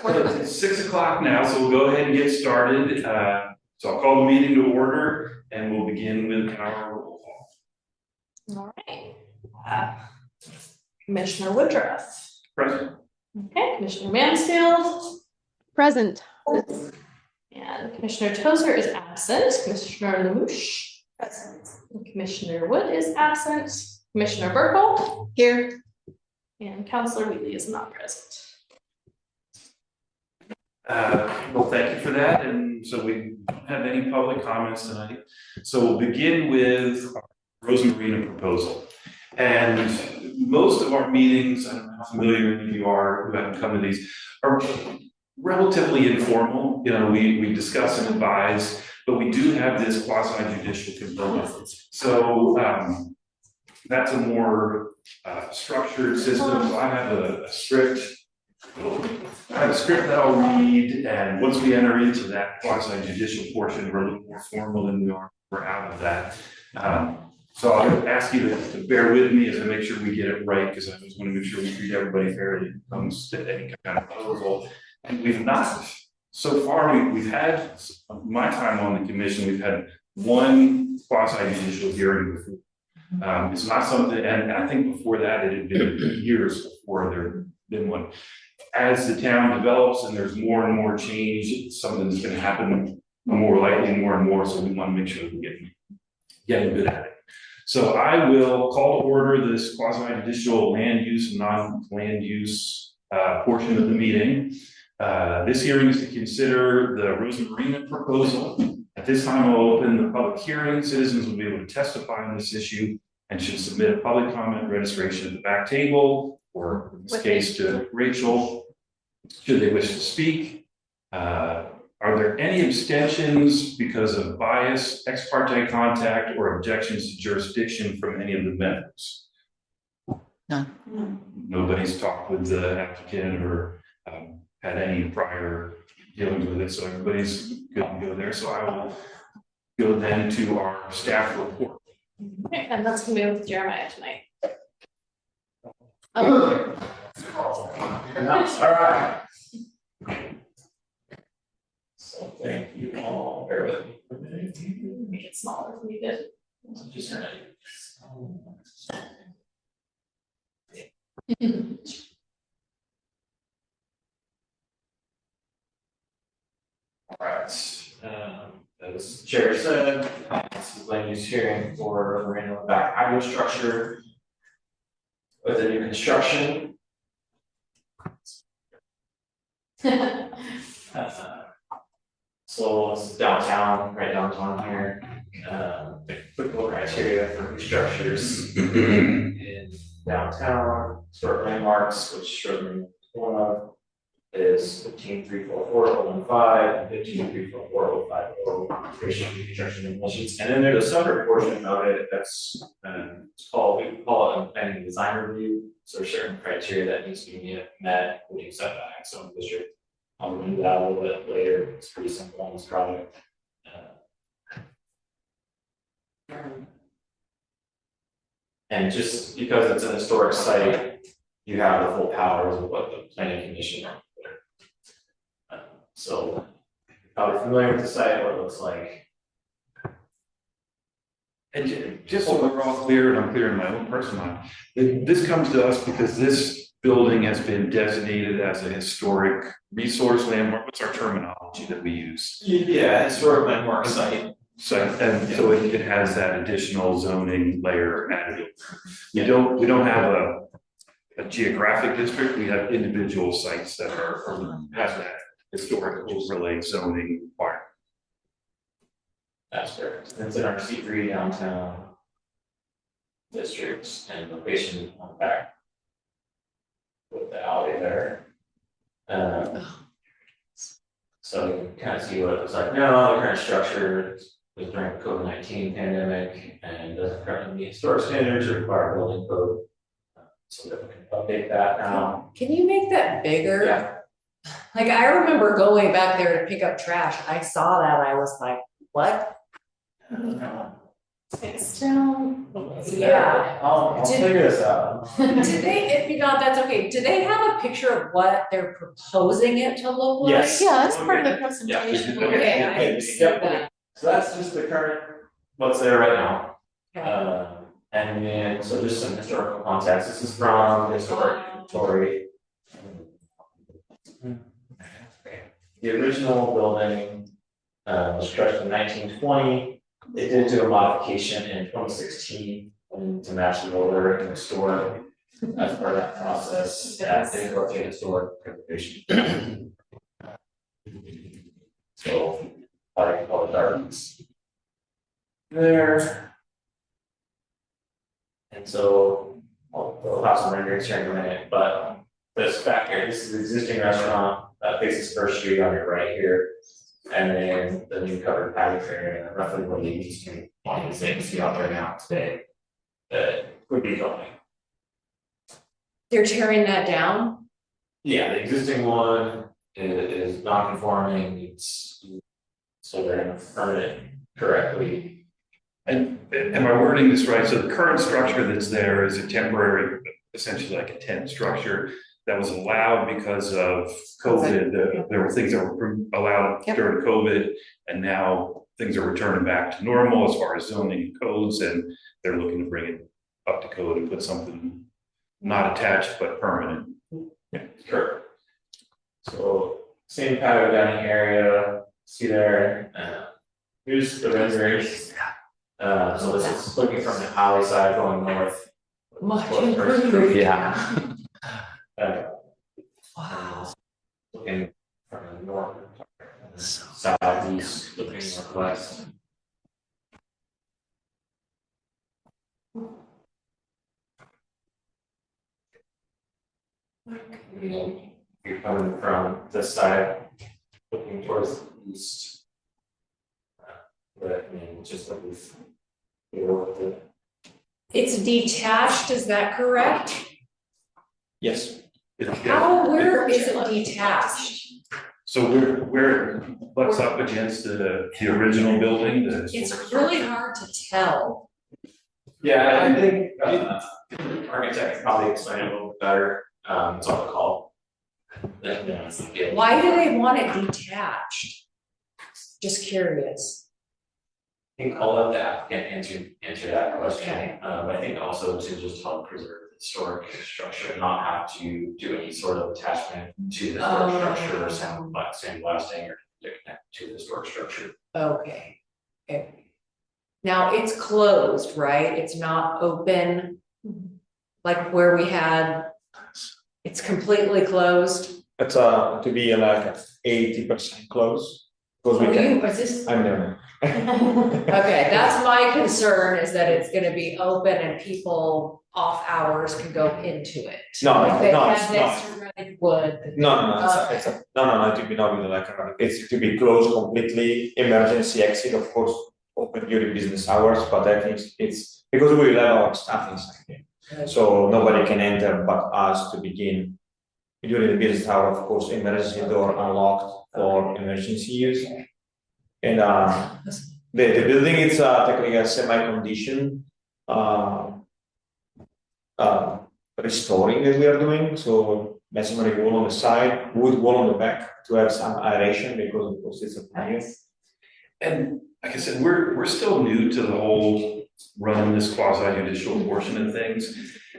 It's 6 o'clock now, so we'll go ahead and get started. So I'll call the meeting to order and we'll begin with our roll call. All right. Commissioner Woodruff. Present. Okay, Commissioner Mansfield. Present. And Commissioner Tozer is absent. Commissioner Lamouche. Present. Commissioner Wood is absent. Commissioner Burkle. Here. And Councilor Wheatley is not present. Well, thank you for that. And so we don't have any public comments tonight. So we'll begin with our Rosemarina proposal. And most of our meetings, I don't know how familiar any of you are who haven't come to these, are relatively informal. You know, we discuss and advise, but we do have this quasi-judicial component. So that's a more structured system. So I have a script that I'll read, and once we enter into that quasi-judicial portion, we're a little more formal than we're out of that. So I'll ask you to bear with me as I make sure we get it right, because I just want to make sure we treat everybody fairly when it comes to any kind of proposal. And we've not, so far, we've had, my time on the commission, we've had one quasi-judicial hearing before. It's not something, and I think before that, it had been years before there had been one. As the town develops and there's more and more change, something's going to happen more likely, more and more. So we want to make sure we're getting good at it. So I will call to order this quasi-judicial land use and non-land use portion of the meeting. This hearing is to consider the Rosemarina proposal. At this time, I'll open the public hearing. Citizens will be able to testify on this issue and should submit a public comment registration at the back table, or in this case to Rachel, should they wish to speak. Are there any abstentions because of bias, ex parte contact, or objections to jurisdiction from any of the members? None. Nobody's talked with the applicant or had any prior dealings with it, so everybody's good to go there. So I will go then to our staff report. Okay, and let's move with Jeremiah tonight. All right. So thank you all. Bear with me for a minute. Make it smaller if needed. Just all right. As the chair said, this is land use hearing for Marina back hydro structure with a new construction. So this is downtown, right downtown here. Typical criteria for new structures in downtown. Historic landmarks, which Rosemarina is one of, is 15.344.015 and 15.344.050 racial construction demolitions. And then there's a separate portion of it that's it's called, we call it a planning design review. So there's certain criteria that needs to be met, including setbacks, so district. I'll go into that a little bit later. It's pretty simple on this project. And just because it's an historic site, you have the full powers of what the planning commission. So you're probably familiar with the site, what it looks like. And just so we're all clear, and I'm clear in my own personal mind, this comes to us because this building has been designated as a historic resource landmark. What's our terminology that we use? Yeah, historic landmark site. So, and so it has that additional zoning layer added. We don't have a geographic district. We have individual sites that have that historic overlay zoning requirement. That's correct. It's in our C3 downtown districts and location on the back with the alley there. So you can kind of see what it looks like now. The current structure was during the COVID-19 pandemic and doesn't currently meet historic standards or require building code. So that we can update that now. Can you make that bigger? Yeah. Like, I remember going back there to pick up trash. I saw that. I was like, what? It's still. Yeah. I'll Did- figure this out. Do they, if you don't, that's okay, do they have a picture of what they're proposing it to look like? Yes. Yeah, that's part of the Yeah. presentation. Okay, I didn't see Yep. that. So that's just the current, what's there right now. Okay. And then, so just some historical context, this is from historic inventory. The original building, was constructed in 1920. They did do a modification in 2016 to match the older and restore. As part of that process, they go through historic preservation. So, like all the gardens. There. And so, we'll have some renderings here in a minute, but this back here, this is the existing restaurant that faces First Street on your right here. And then the new covered patio area, roughly where the existing one is, you see out there now today. Would be going. They're tearing that down? Yeah, the existing one is non-conforming, it's. So they're gonna permit it correctly. And am I wording this right? So the current structure that's there is a temporary, essentially like a tent structure that was allowed because of COVID. There were things that were allowed Yep. during COVID, and now things are returning back to normal as far as zoning and codes, and they're looking to bring it up to code and put something not attached but permanent. Correct. So same patio dining area, see there, here's the renderings. So this is looking from the alley side going north. Much towards First improved. Street. Yeah. Wow. Looking from the north, southeast, looking northwest. You're coming from this side, looking towards the east. But I mean, just like we've. With it. It's detached, is that correct? Yes. How, where is it detached? So we're butts up against the original building, the. It's historic really structure. hard to tell. Yeah, I think architect can probably explain it a little bit better, it's on the call. Yeah. Why do they want it detached? Just curious. I think I'll let the applicant answer that question, Okay. but I think also to just help preserve the historic structure, not have to do any sort of attachment to the historic structure or sandblasting or to connect to the historic structure. Okay. Okay. Now it's closed, right? It's not open. Like where we had. It's completely closed. It's to be like 80% close, because we Are can, you, is this? I'm there. Okay, that's my concern, is that it's gonna be open and people off hours can go into it. No, If they no, had it's next to Redding Wood. No, no, to be not with like, it's to be closed completely, emergency exit, of course, open during business hours, but I think it's, because we will have our staff inside here. So nobody can enter but us to begin. During the business hour, of course, emergency door unlocked for emergency use. And the building is technically a semi-condition restoring that we are doing. So masonry wall on the side, wood wall on the back to have some aeration, because of course it's a patio. And like I said, we're still new to the whole running this quasi judicial portion of things.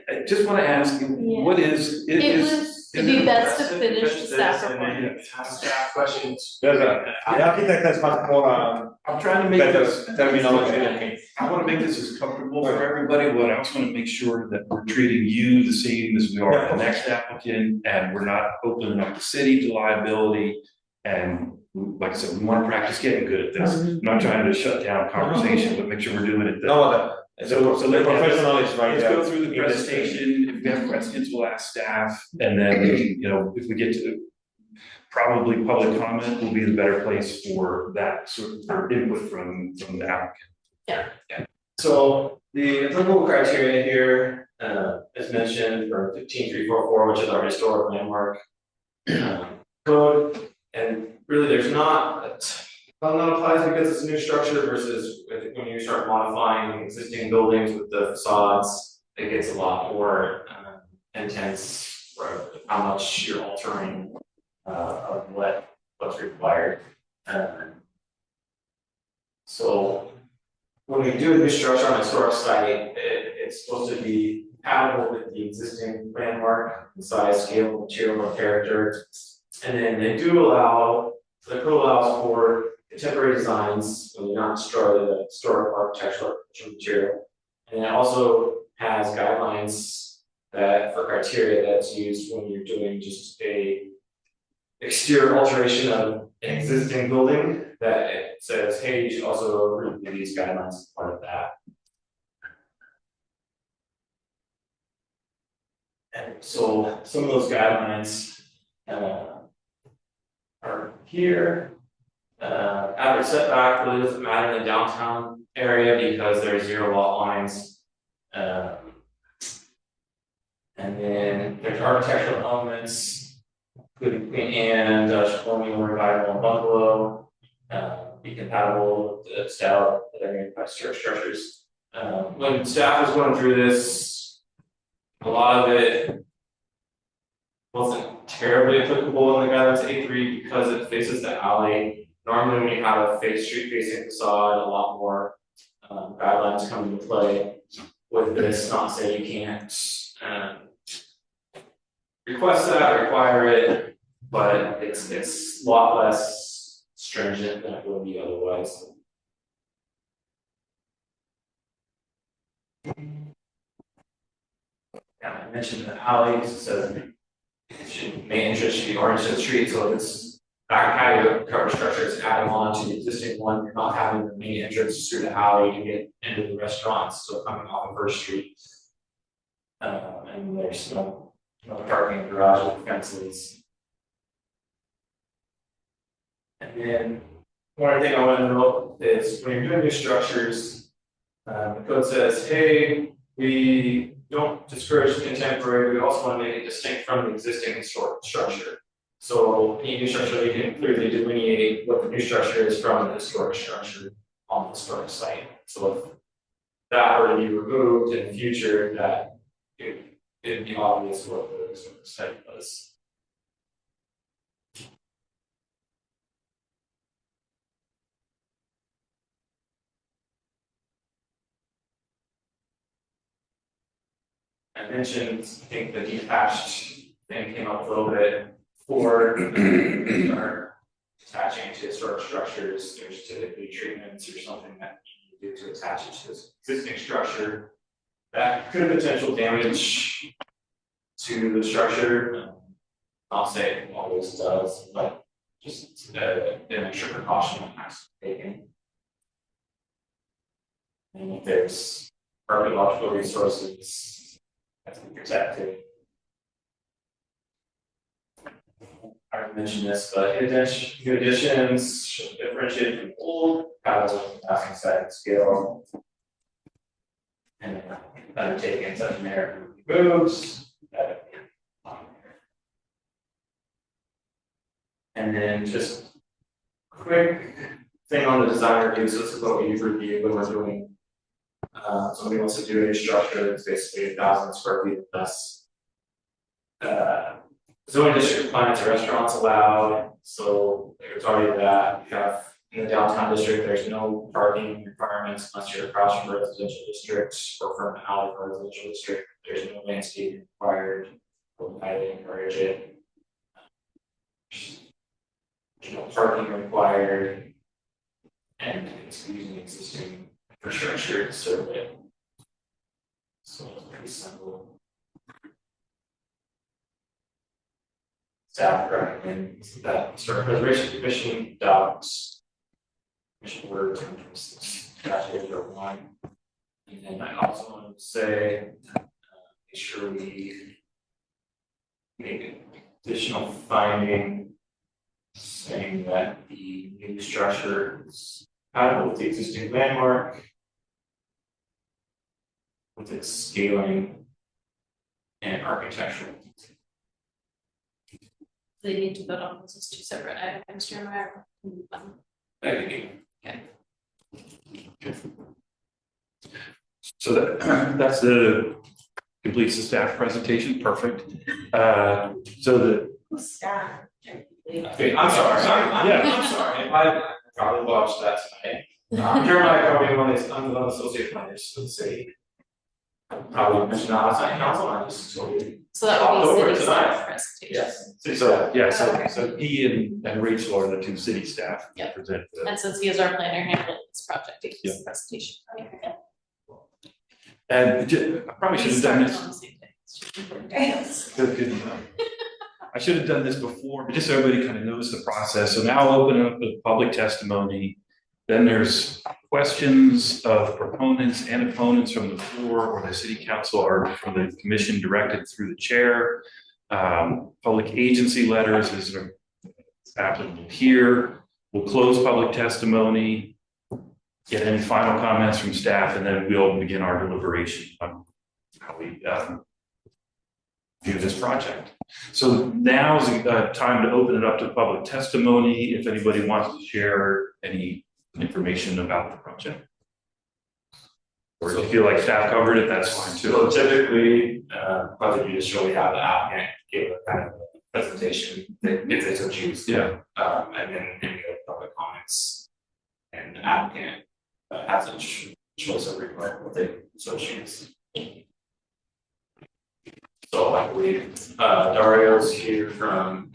I just want to ask, what is, It'd be best to finish the staff report. Staff questions. The architect has much more I'm trying to make better this. terminology than me. I want to make this as comfortable for everybody, but I also want to make sure that we're treating you the same as we are the next applicant, and we're not opening up the city to liability. And like I said, we want to practice getting good at this. I'm not trying to shut down conversation, but make sure we're doing it. No, So the professional is right Let's there. go through the in this- presentation. If we have questions, we'll ask staff, and then, you know, if we get to probably public comment will be the better place for that sort of for input from the applicant. So the applicable criteria here, is mentioned for 15344, which is our historic landmark code, and really there's not Well, no, it applies because it's a new structure versus when you start modifying existing buildings with the facades, it gets a lot more intense for how much you're altering of what's required. So when we do a new structure on a historic site, it's supposed to be compatible with the existing landmark, the size, scale, material, or character. And then they do allow, the code allows for contemporary designs, when you not destroy the historic architectural material. And it also has guidelines that for criteria that's used when you're doing just a exterior alteration of an existing building, that it says, hey, you should also review these guidelines as part of that. And so some of those guidelines are here. Average setback really doesn't matter in the downtown area because there are 0 lot lines. And then there's architectural elements, including Queen Anne, Dutch colonial revival and bungalow, be compatible with the style that are made by structures. When staff was going through this, a lot of it wasn't terribly applicable in the guidelines A3 because it faces the alley. Normally, when you have a street facing facade, a lot more guidelines come into play. With this, not say you can't request that, require it, but it's a lot less stringent than it would be otherwise. Yeah, I mentioned the alleys, so main entrance should be orange to the street, so it's back patio cover structure is adding on to the existing one. You're not having the main entrance through the alley to get into the restaurants, so coming off of First Street. And there's no parking garage with fences. And then one thing I want to note is when you're doing new structures, the code says, hey, we don't discourage contemporary, we also want to make it distinct from the existing historic structure. So any new structure, you can clearly delineate what the new structure is from the historic structure on the historic site. So if that were to be removed in the future, that it'd be obvious what the historic site was. I mentioned, I think the detached thing came up a little bit for are attaching to historic structures. There's typically treatments or something that you do to attach it to this existing structure that could potential damage to the structure. I'll say it always does, but just an extra precaution that has to be taken. And if there's archaeological resources to be protected. I already mentioned this, but new additions should differentiate from old, compatible passing side scale. And undertaking such manner moves. And then just quick thing on the design review. So this is what we review when we're doing. Somebody wants to do a new structure that's basically 1,000 square feet or less. Zoning district compliance restaurants allowed, so there's already that. You have in the downtown district, there's no parking requirements unless you're across from a residential district or from an alley for a residential district. There's no landscaping required. We'll highly encourage it. There's no parking required, and it's using existing infrastructure to serve it. So it's pretty simple. Staff recommends that historic preservation commission adopts commission order 1026-01. And then I also want to say, make sure we make an additional finding saying that the new structure is compatible with the existing landmark, with its scaling and architectural. They need to vote on this as two separate items, Chairman. So that's the completes the staff presentation, perfect. So the, Okay, I'm sorry, I'm sorry, I probably watched that tonight. Jeremiah Cohen is, I'm the associate finance for the city. Probably mentioned outside council, I just told you. So that October would be city tonight. staff presentation. Yes. so, yeah, so he and Rachel are the two city staff Yeah. that present the. And since he is our planner handling this project, he Yeah. gives the presentation. And I probably should have done We this. started on the same day. Good enough. I should have done this before, but just so everybody kind of knows the process. So now I'll open up the public testimony. Then there's questions of proponents and opponents from the floor or the city council or from the commission directed through the chair. Public agency letters is applicable here. We'll close public testimony, get any final comments from staff, and then we'll begin our deliberation on how we view this project. So now is a time to open it up to public testimony if anybody wants to share any information about the project. Or if you feel like staff covered it, that's fine So too. typically, probably you just really have the applicant give a kind of presentation, if they so choose. Yeah, And then any of the public comments. And the applicant has a choice of what they so choose. So I believe Dario's here from.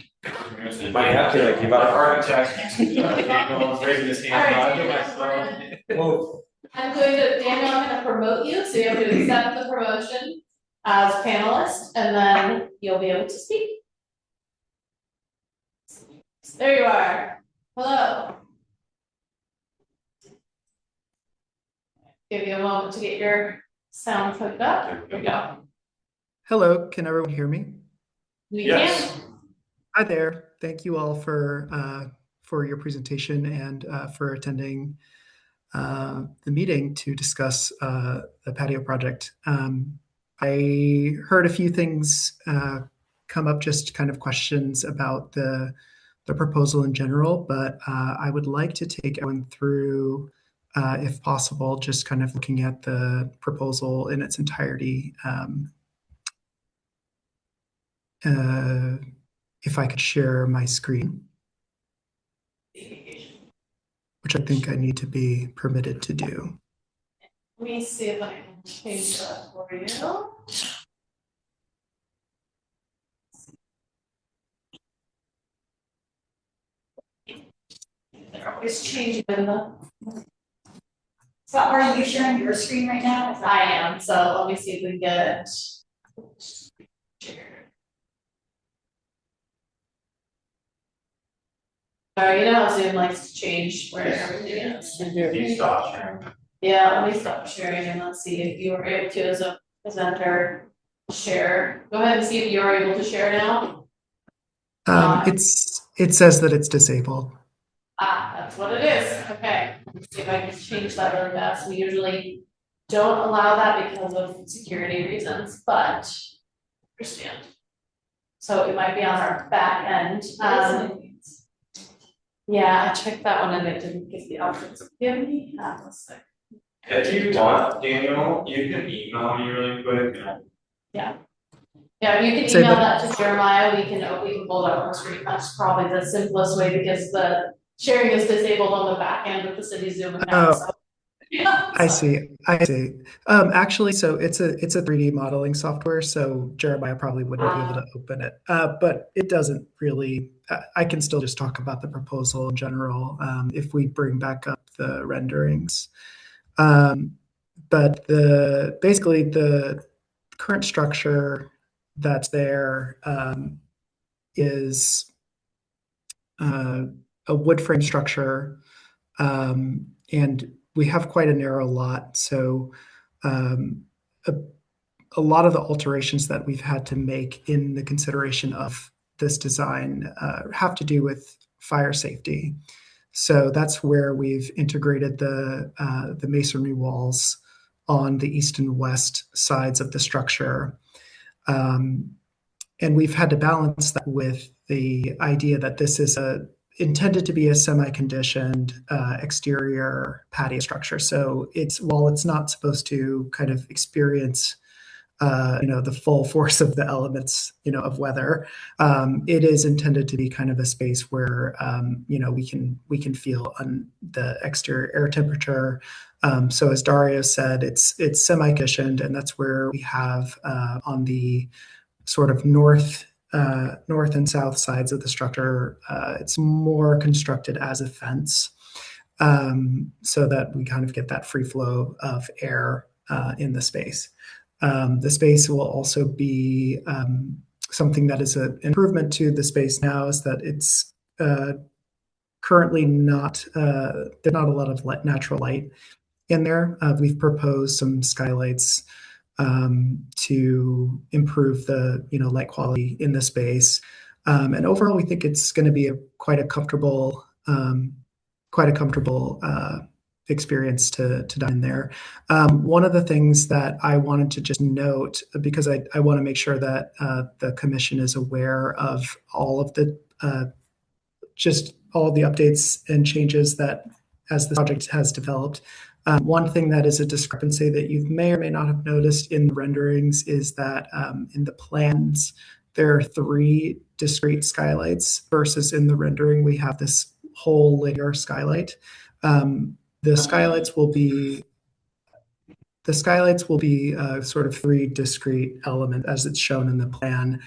Might have to like give up. Architect. Raising his hand. All right, Oh, I'm going to, Daniel, I'm gonna promote you, so you have to accept the promotion as panelist, and then you'll be able to speak. There you are. Hello. Give you a moment to get your sound hooked up. There we go. Hello, can everyone hear me? We yes. can. Hi there. Thank you all for your presentation and for attending the meeting to discuss the patio project. I heard a few things come up, just kind of questions about the proposal in general, but I would like to take everyone through, if possible, just kind of looking at the proposal in its entirety. If I could share my screen, which I think I need to be permitted to do. Let me see if I can change that for you. It's changing the. So are you sharing your screen right now? Is that- I am, so let me see if we can get it. You know how Zoom likes to change where everything is. You stop sharing. Yeah, let me stop sharing and let's see if you were able to, as a presenter, share. Go ahead and see if you're able to share now. It says that it's disabled. Ah, that's what it is. Okay, let's see if I can change that really fast. We usually don't allow that because of security reasons, but understand. So it might be on our back end. Yeah, I checked that one and it didn't give the options. Give me, let's see. If you want, Daniel, you can email me really quick. Yeah, if you can Say email that- that to Jeremiah, we can pull that on the screen. That's probably the simplest way because the sharing is disabled on the back end with the city Zoom account. So. Yeah. I see. Actually, so it's a 3D modeling software, so Jeremiah probably wouldn't be able to open it. But it doesn't really. I can still just talk about the proposal in general if we bring back up the renderings. But basically the current structure that's there is a wood frame structure, and we have quite a narrow lot, so a lot of the alterations that we've had to make in the consideration of this design have to do with fire safety. So that's where we've integrated the masonry walls on the east and west sides of the structure. And we've had to balance that with the idea that this is intended to be a semi-conditioned exterior patio structure. So while it's not supposed to kind of experience the full force of the elements, of weather, it is intended to be kind of a space where, we can feel on the exterior air temperature. So as Dario said, it's semi-cushioned, and that's where we have on the sort of north and south sides of the structure, it's more constructed as a fence, so that we kind of get that free flow of air in the space. The space will also be something that is an improvement to the space now, is that it's currently not, there's not a lot of natural light in there. We've proposed some skylights to improve the light quality in the space. And overall, we think it's going to be quite a comfortable experience to dine there. One of the things that I wanted to just note, because I want to make sure that the commission is aware of all of the updates and changes that as the project has developed. One thing that is a discrepancy that you may or may not have noticed in the renderings is that in the plans, there are 3 discrete skylights versus in the rendering, we have this whole linear skylight. The skylights will be sort of 3 discrete elements as it's shown in the plan,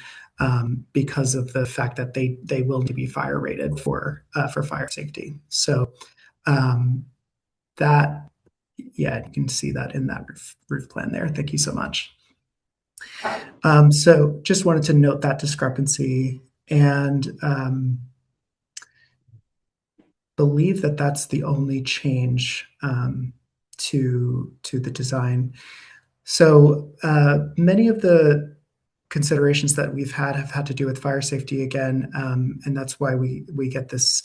because of the fact that they will need to be fire rated for fire safety. So you can see that in that roof plan there. Thank you so much. So just wanted to note that discrepancy, and believe that that's the only change to the design. So many of the considerations that we've had have had to do with fire safety again, and that's why we get this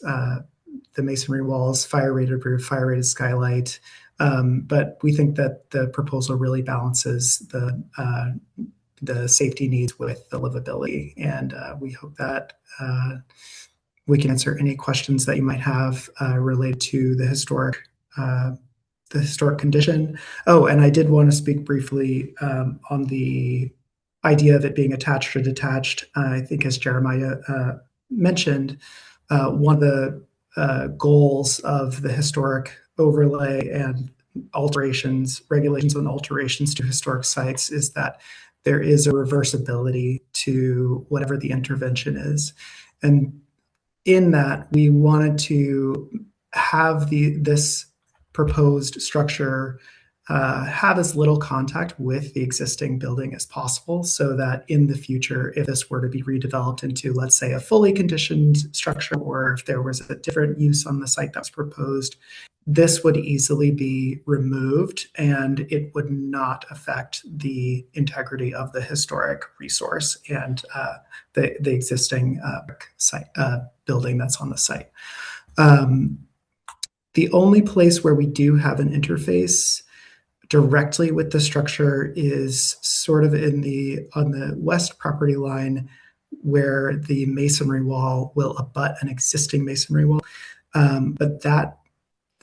the masonry walls, fire rated roof, fire rated skylight. But we think that the proposal really balances the safety needs with the livability, and we hope that we can answer any questions that you might have related to the historic condition. Oh, and I did want to speak briefly on the idea of it being attached or detached. I think, as Jeremiah mentioned, one of the goals of the historic overlay and regulations on alterations to historic sites is that there is a reversibility to whatever the intervention is. And in that, we wanted to have this proposed structure have as little contact with the existing building as possible, so that in the future, if this were to be redeveloped into, let's say, a fully conditioned structure, or if there was a different use on the site that was proposed, this would easily be removed and it would not affect the integrity of the historic resource and the existing site building that's on the site. The only place where we do have an interface directly with the structure is sort of on the west property line, where the masonry wall will abut an existing masonry wall, but that,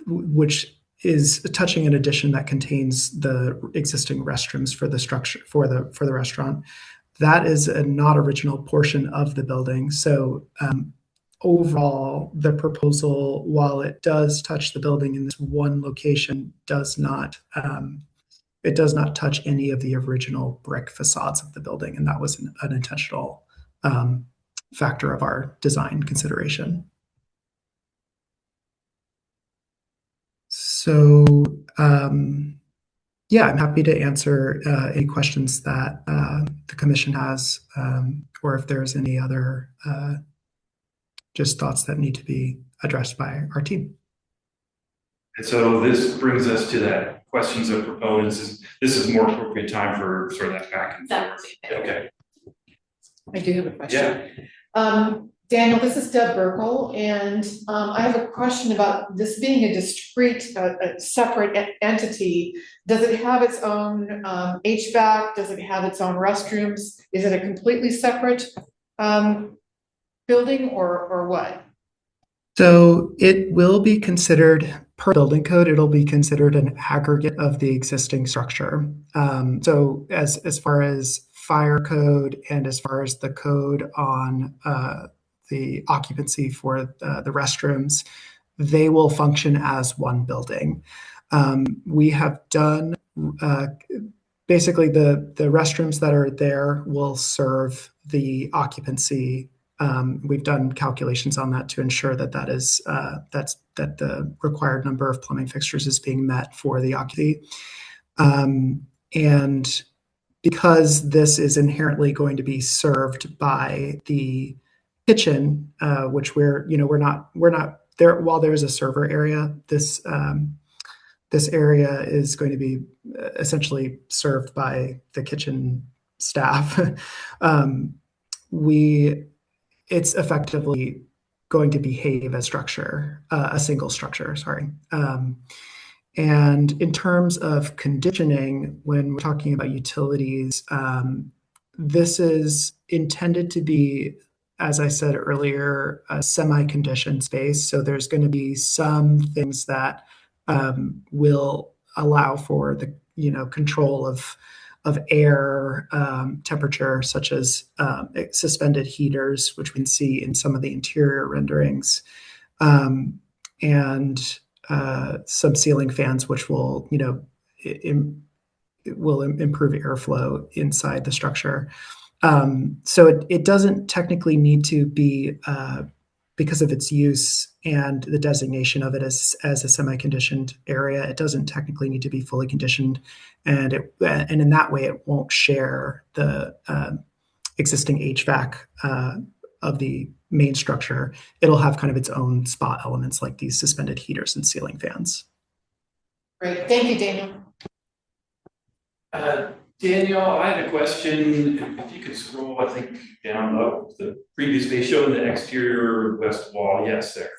which is touching an addition that contains the existing restrooms for the structure for the restaurant, that is a not original portion of the building. So overall, the proposal, while it does touch the building in this one location, does not touch any of the original brick facades of the building, and that was an intentional factor of our design consideration. So yeah, I'm happy to answer any questions that the commission has, or if there's any other just thoughts that need to be addressed by our team. And so this brings us to that questions of proponents. This is more appropriate time for sort of that back and That forth. would be good. Okay. I do have a question. Daniel, this is Deb Burkle, and I have a question about this being a discrete, separate entity. Does it have its own HVAC? Does it have its own restrooms? Is it a completely separate building, or what? So it will be considered, per building code, it'll be considered an aggregate of the existing structure. So as far as fire code and as far as the code on the occupancy for the restrooms, they will function as one building. We have done basically the restrooms that are there will serve the occupancy. We've done calculations on that to ensure that that the required number of plumbing fixtures is being met for the occupancy. And because this is inherently going to be served by the kitchen, which we're not there. While there is a server area, this area is going to be essentially served by the kitchen staff. It's effectively going to behave as a single structure, sorry. And in terms of conditioning, when we're talking about utilities, this is intended to be, as I said earlier, a semi-conditioned space. So there's going to be some things that will allow for the control of air temperature, such as suspended heaters, which we can see in some of the interior renderings, and some ceiling fans, which will improve airflow inside the structure. So it doesn't technically need to be, because of its use and the designation of it as a semi-conditioned area, it doesn't technically need to be fully conditioned, and in that way, it won't share the existing HVAC of the main structure. It'll have kind of its own spot elements like these suspended heaters and ceiling fans. Great, thank you, Daniel. Daniel, I had a question. If you could scroll, I think, down up the previous page showing the exterior west wall. Yes, there.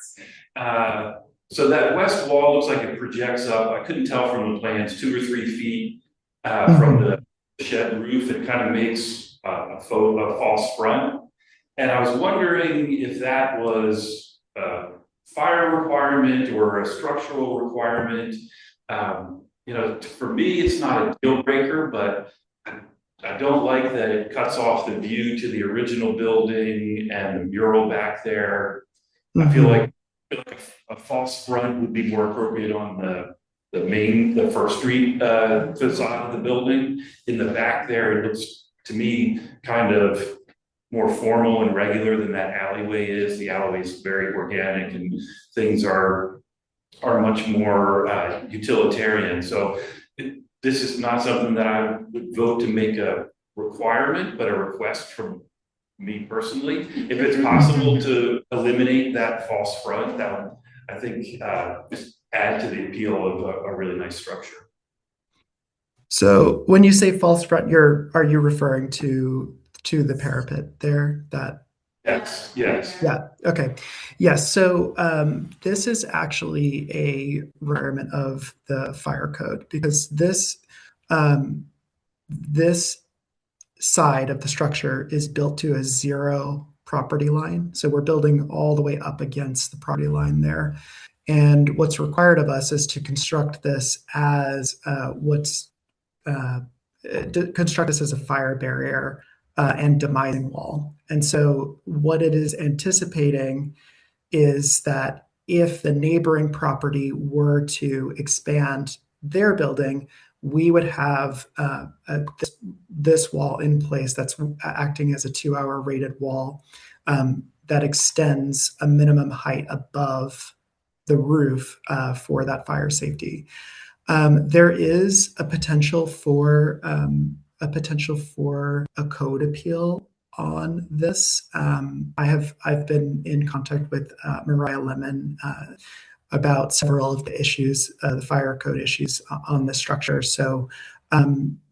So that west wall looks like it projects up. I couldn't tell from the plans, 2 or 3 feet from the shed roof. It kind of makes a false front. And I was wondering if that was a fire requirement or a structural requirement. For me, it's not a deal breaker, but I don't like that it cuts off the view to the original building and the mural back there. Mm-hmm. I feel like a false front would be more appropriate on the First Street facade of the building. In the back there, it looks to me kind of more formal and regular than that alleyway is. The alleyway is very organic and things are much more utilitarian. So this is not something that I would vote to make a requirement, but a request from me personally. If it's possible to eliminate that false front, that would, I think, just add to the appeal of a really nice structure. So when you say false front, are you referring to the parapet there? Yes. Yeah. Okay. Yes. So this is actually a requirement of the fire code, because this side of the structure is built to a 0 property line. So we're building all the way up against the property line there. And what's required of us is to construct this as a fire barrier and demising wall. And so what it is anticipating is that if the neighboring property were to expand their building, we would have this wall in place that's acting as a 2-hour rated wall that extends a minimum height above the roof for that fire safety. There is a potential for a code appeal on this. I've been in contact with Mariah Lemon about several of the issues, the fire code issues on this structure. So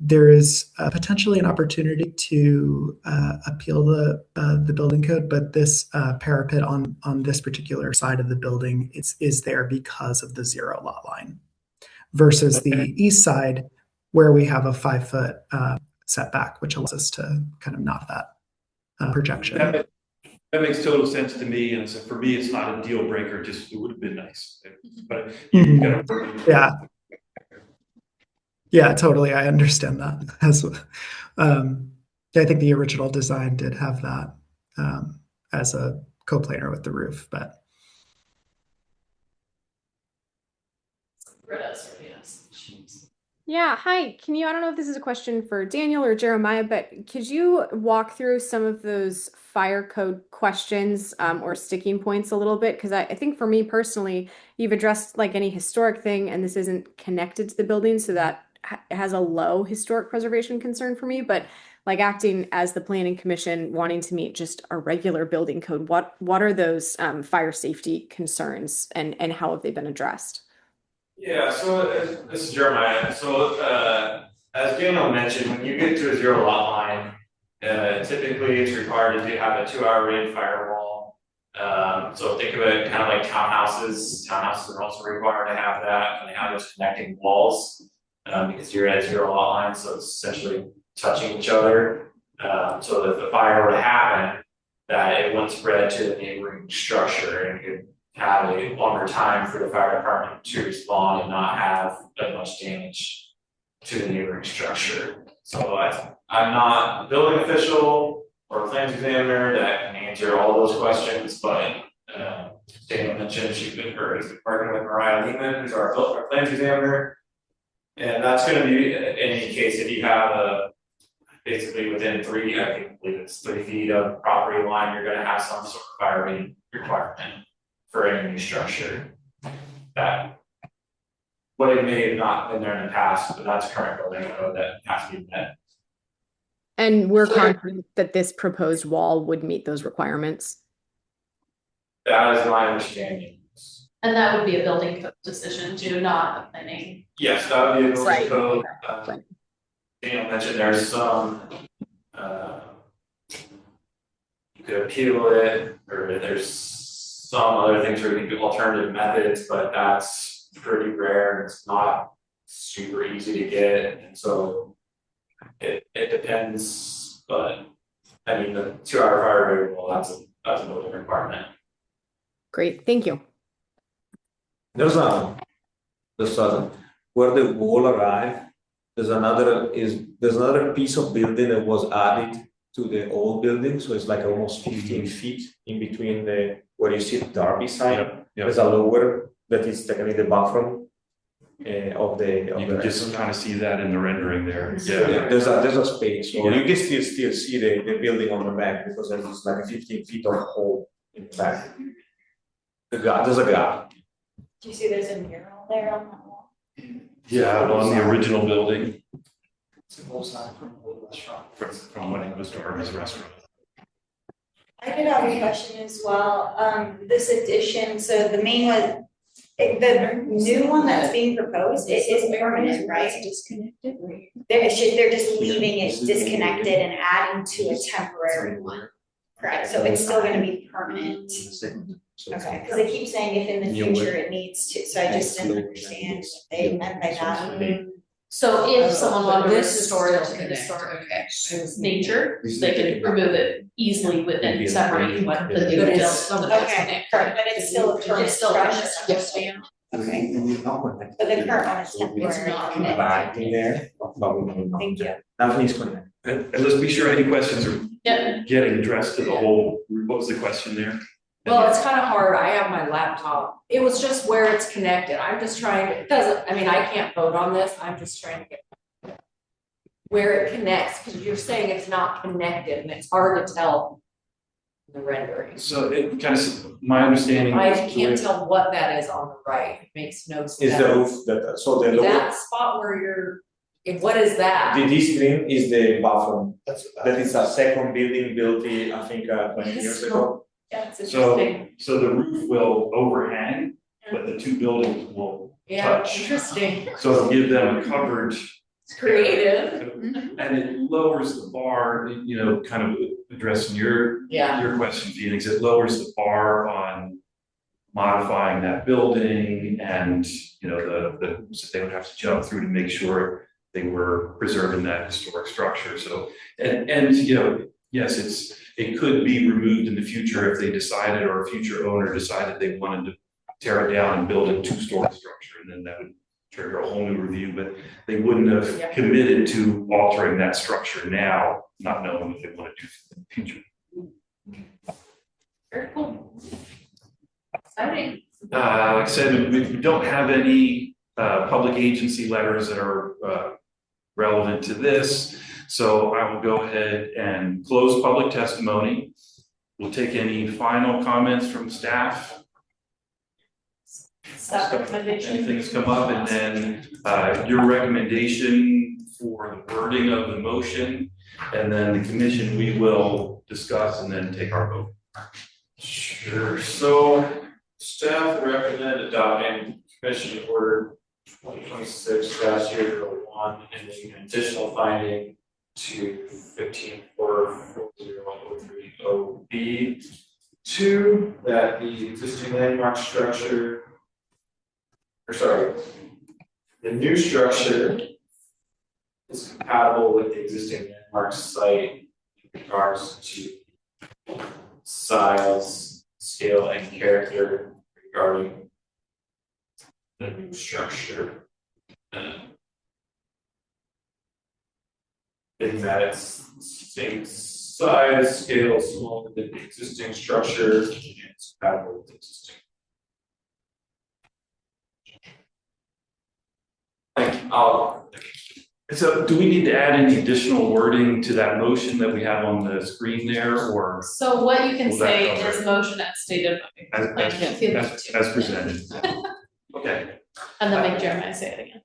there is potentially an opportunity to appeal the building code, but this parapet on this particular side of the building is there because of the 0 lot line, versus the east side where we have a 5-foot setback, which allows us to kind of knock that projection. That makes total sense to me, and so for me, it's not a deal breaker, just, it would have been nice, but you gotta. Yeah. Yeah, totally. I understand that as well. I think the original design did have that as a coplanar with the roof, but Britta's already asked. Yeah, hi. Can you, I don't know if this is a question for Daniel or Jeremiah, but could you walk through some of those fire code questions or sticking points a little bit? Because I think for me personally, you've addressed like any historic thing, and this isn't connected to the building, so that has a low historic preservation concern for me. But like acting as the planning commission, wanting to meet just a regular building code, what are those fire safety concerns, and how have they been addressed? Yeah, so this is Jeremiah. So as Daniel mentioned, when you get to a zero lot line, typically it's required to have a 2-hour rated firewall. So think of it kind of like townhouses. Townhouses are also required to have that, and they have those connecting walls because you're at zero lot line, so it's essentially touching each other. So that if the fire were to happen, that it wouldn't spread to the neighboring structure, and you could have a longer time for the fire department to respond and not have that much damage to the neighboring structure. So I'm not a building official or a plans examiner that can answer all those questions, but Daniel mentioned she's been working with Mariah Lehman, who's our plans examiner. And that's gonna be in any case if you have basically within 3 feet of property line, you're gonna have some sort of fire rating requirement for any new structure that it may have not been there in the past, but that's current building code that has to be met. And we're confident that this proposed wall would meet those requirements. That is my understanding. And that would be a building code decision too, not a planning. Yes, that would be a building Right. code. Right. Daniel mentioned there's some you could appeal it, or there's some other things where you can do alternative methods, but that's pretty rare, and it's not super easy to get, and so it depends, but I mean, the 2-hour fire rate, well, that's a building requirement. Great, thank you. There's where the wall arrived, there's another piece of building that was added to the old building, so it's like almost 15 feet in between where you see the Derby sign. Yep. There's a lower that is technically the bathroom of the. You can just kind of see that in the rendering there, Yeah, there's a space, so you can still see the building on the back, because there's like a 15 feet of hole in the back. There's a gap. Do you see there's a mural there on that wall? Yeah, on the original building, It's a whole side from the old restaurant. from when it was Darby's restaurant. I did have a question as well, this addition, so the main one, the new one that's being proposed, it is permanent, right? Disconnected. They're just leaving it disconnected and adding to a temporary one, correct, so it's still gonna be permanent. Okay, cause they keep saying if in the future it needs to, so I just didn't understand what they meant by that. So if someone wanted to This is restore it to still the connected, historic okay. nature, they could remove it easily within separate what the new But build. it's- Okay, correct, but it's still a permanent It's still permanent, structure. yes. Okay, but the current one is temporary. not Back in there, but we don't know. Thank you. Nothing is connected. And let's be sure any questions are Yeah, getting addressed to the whole, what was the question there? Well, it's kind of hard. I have my laptop. It was just where it's connected. I'm just trying to, because, I mean, I can't vote on this. I'm just trying to get where it connects, because you're saying it's not connected and it's hard to tell the rendering. So it kind of, my understanding. I was the way- can't tell what that is on the right. It makes no sense. Is the roof so the lower, That spot where what is that? this green is the bathroom. That is a second building built in, I think, 20 years ago. That's So, interesting. so the roof will overhang, but the two buildings will Yeah, touch. interesting. So it'll give them a coverage. It's creative. And it lowers the bar, kind of addressing your question, Phoenix, it lowers the bar on modifying that building and, the hoops that they would have to jump through to make sure they were preserving that historic structure. So, and yes, it could be removed in the future if they decided, or a future owner decided they wanted to tear it down and build a two-story structure, and then that would trigger a whole new review, but they wouldn't have committed to altering that structure now, not knowing what they want to do in the future. Very cool. Exciting. Like I said, we don't have any public agency letters that are relevant to this, so I will go ahead and close public testimony. We'll take any final comments from staff. Staff recommendation. Anything's come up, and then your recommendation for the wording of the motion, and then the commission, we will discuss and then take our vote. Sure, so staff recommend adopting commission order 2026-001 and making an additional finding to 15.440.030B. 2, that the existing landmark structure, the new structure is compatible with the existing landmark site in regards to size, scale, and character regarding the new structure. In that it's same size, scale, smaller than the existing structure, and it's compatible with the existing. So do we need to add any additional wording to that motion that we have on the screen there, or So what you can Will that say cover is it? motion as stated, as, like, feel free as, to. as presented? Okay. And then make Jeremiah say it again.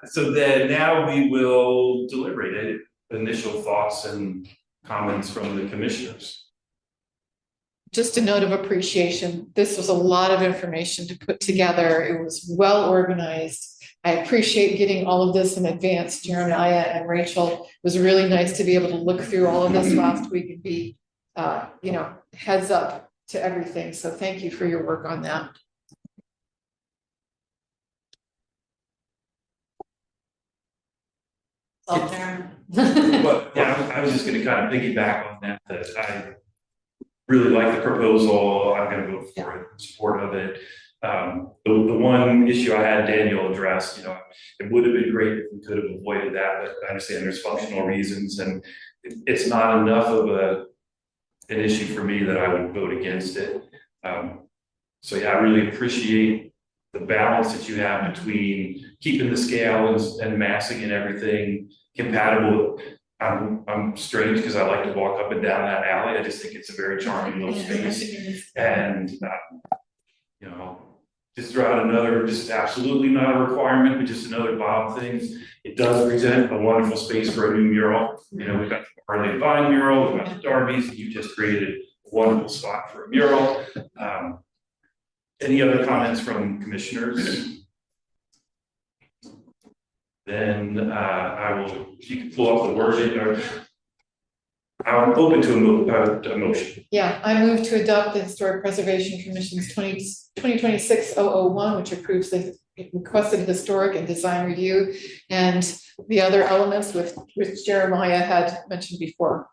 So then now we will deliberate initial thoughts and comments from the commissioners. Just a note of appreciation. This was a lot of information to put together. It was well organized. I appreciate getting all of this in advance, Jeremiah and Rachel. It was really nice to be able to look through all of this last week and be, heads up to everything. So thank you for your work on that. Well, yeah, I was just gonna kind of piggyback on that I really like the proposal. I'm gonna vote for it, in support of it. The one issue I had Daniel addressed, it would have been great if we could have avoided that, but I understand there's functional reasons, and it's not enough of an issue for me that I would vote against it. So yeah, I really appreciate the balance that you have between keeping the scale and massing and everything compatible. I'm strange because I like to walk up and down that alley. I just think it's a very charming little space. And, just throw out another, just absolutely not a requirement, but just another Bob thing. It does present a wonderful space for a new mural. We've got the Harley and Vine mural, we've got the Darby's, and you just created a wonderful spot for a mural. Any other comments from commissioners? Then you can pull up the wording, or I'm open to a motion. Yeah, I move to adopt the Historic Preservation Commission's 2026-001, which approves the requested historic and design review and the other elements which Jeremiah had mentioned before.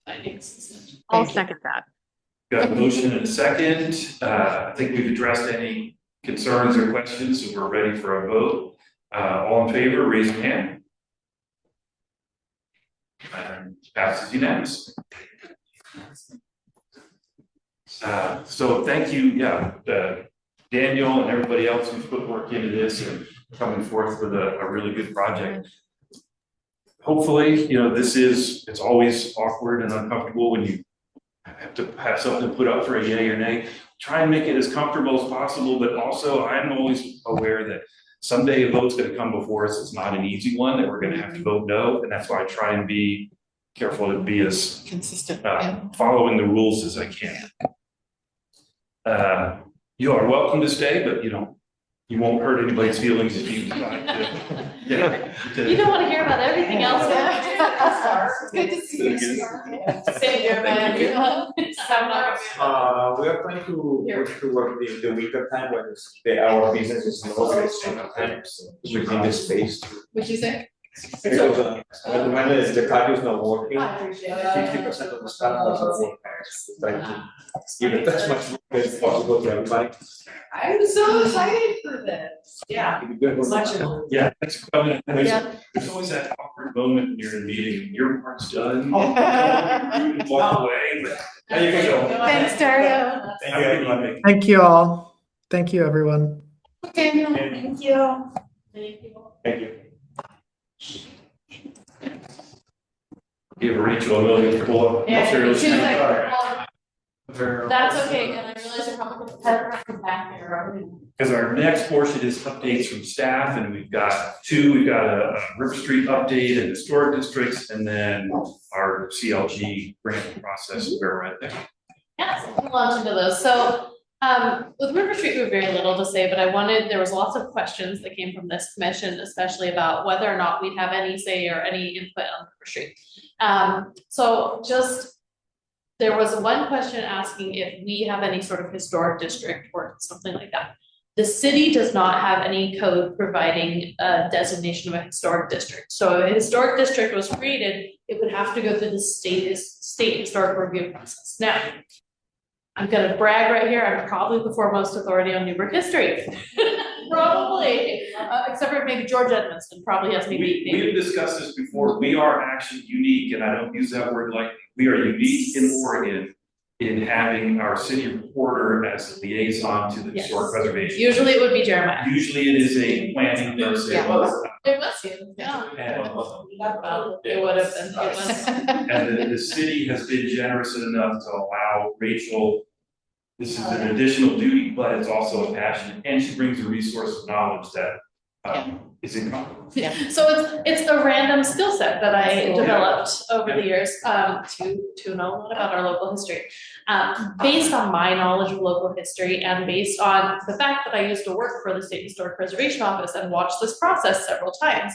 I'll second that. Got a motion and a second. I think we've addressed any concerns or questions, so we're ready for a vote. All in favor, raise your hand. And passes unanimously. So thank you, Daniel and everybody else who's put work into this and coming forth with a really good project. Hopefully, it's always awkward and uncomfortable when you have to have something put up for a yay or nay. Try and make it as comfortable as possible, but also I'm always aware that someday a vote's gonna come before us. It's not an easy one, that we're gonna have to vote no, and that's why I try and be careful to be as Consistent. following the rules as I can. You are welcome to stay, but you won't hurt anybody's feelings if you decide to. You don't want to hear about everything else. Good to see you. Same Jeremiah. I'm not. We are trying to work the winter time when our business is low, it's summer time, we need the space. What'd you say? Because when the patio is not working, I appreciate it. 50% of the staff doesn't work. Try to give it as much work as possible to everybody. I'm so excited for this, yeah. Much of Yeah, thanks for coming. Yeah. There's always that awkward moment when you're in a meeting, your part's done. You can walk away, but now you can go. Thanks, Dario. Thank you, everybody. Thank you all. Thank you, everyone. Daniel. Thank you. Thank you. Thank you. Give Rachel a million pull up. Yeah, Sure, she's like, let's- that's okay, and I realize you're probably put the pen back there. Because our next portion is updates from staff, and we've got a River Street update and historic districts, and then our CLG grant process, we're right there. Yeah, so we'll launch into those. So, with River Street, we have very little to say, but there was lots of questions that came from this commission, especially about whether or not we'd have any say or any input on River Street. There was one question asking if we have any sort of historic district or something like that. The city does not have any code providing a designation of a historic district. So if a historic district was created, it would have to go through the state historic review process. Now, I'm gonna brag right here, I'm probably the foremost authority on Newburgh history. Probably, except for maybe George Edmiston probably has maybe. We have discussed this before, we are actually unique, and I don't use that word lightly, we are unique in Oregon in having our city reporter as a liaison to the Yes. historic preservation. Usually it would be Jeremiah. Usually it is a planning person. Yeah. It was you, yeah. And Well, it would have been, it was. And the city has been generous enough to allow Rachel, this is an additional duty, but it's also a passion, and she brings a resource of knowledge that is incomparable. So it's a random skill set that I developed over the years, to know a lot about our local history. Based on my knowledge of local history and based on the fact that I used to work for the State Historic Preservation Office and watched this process several times,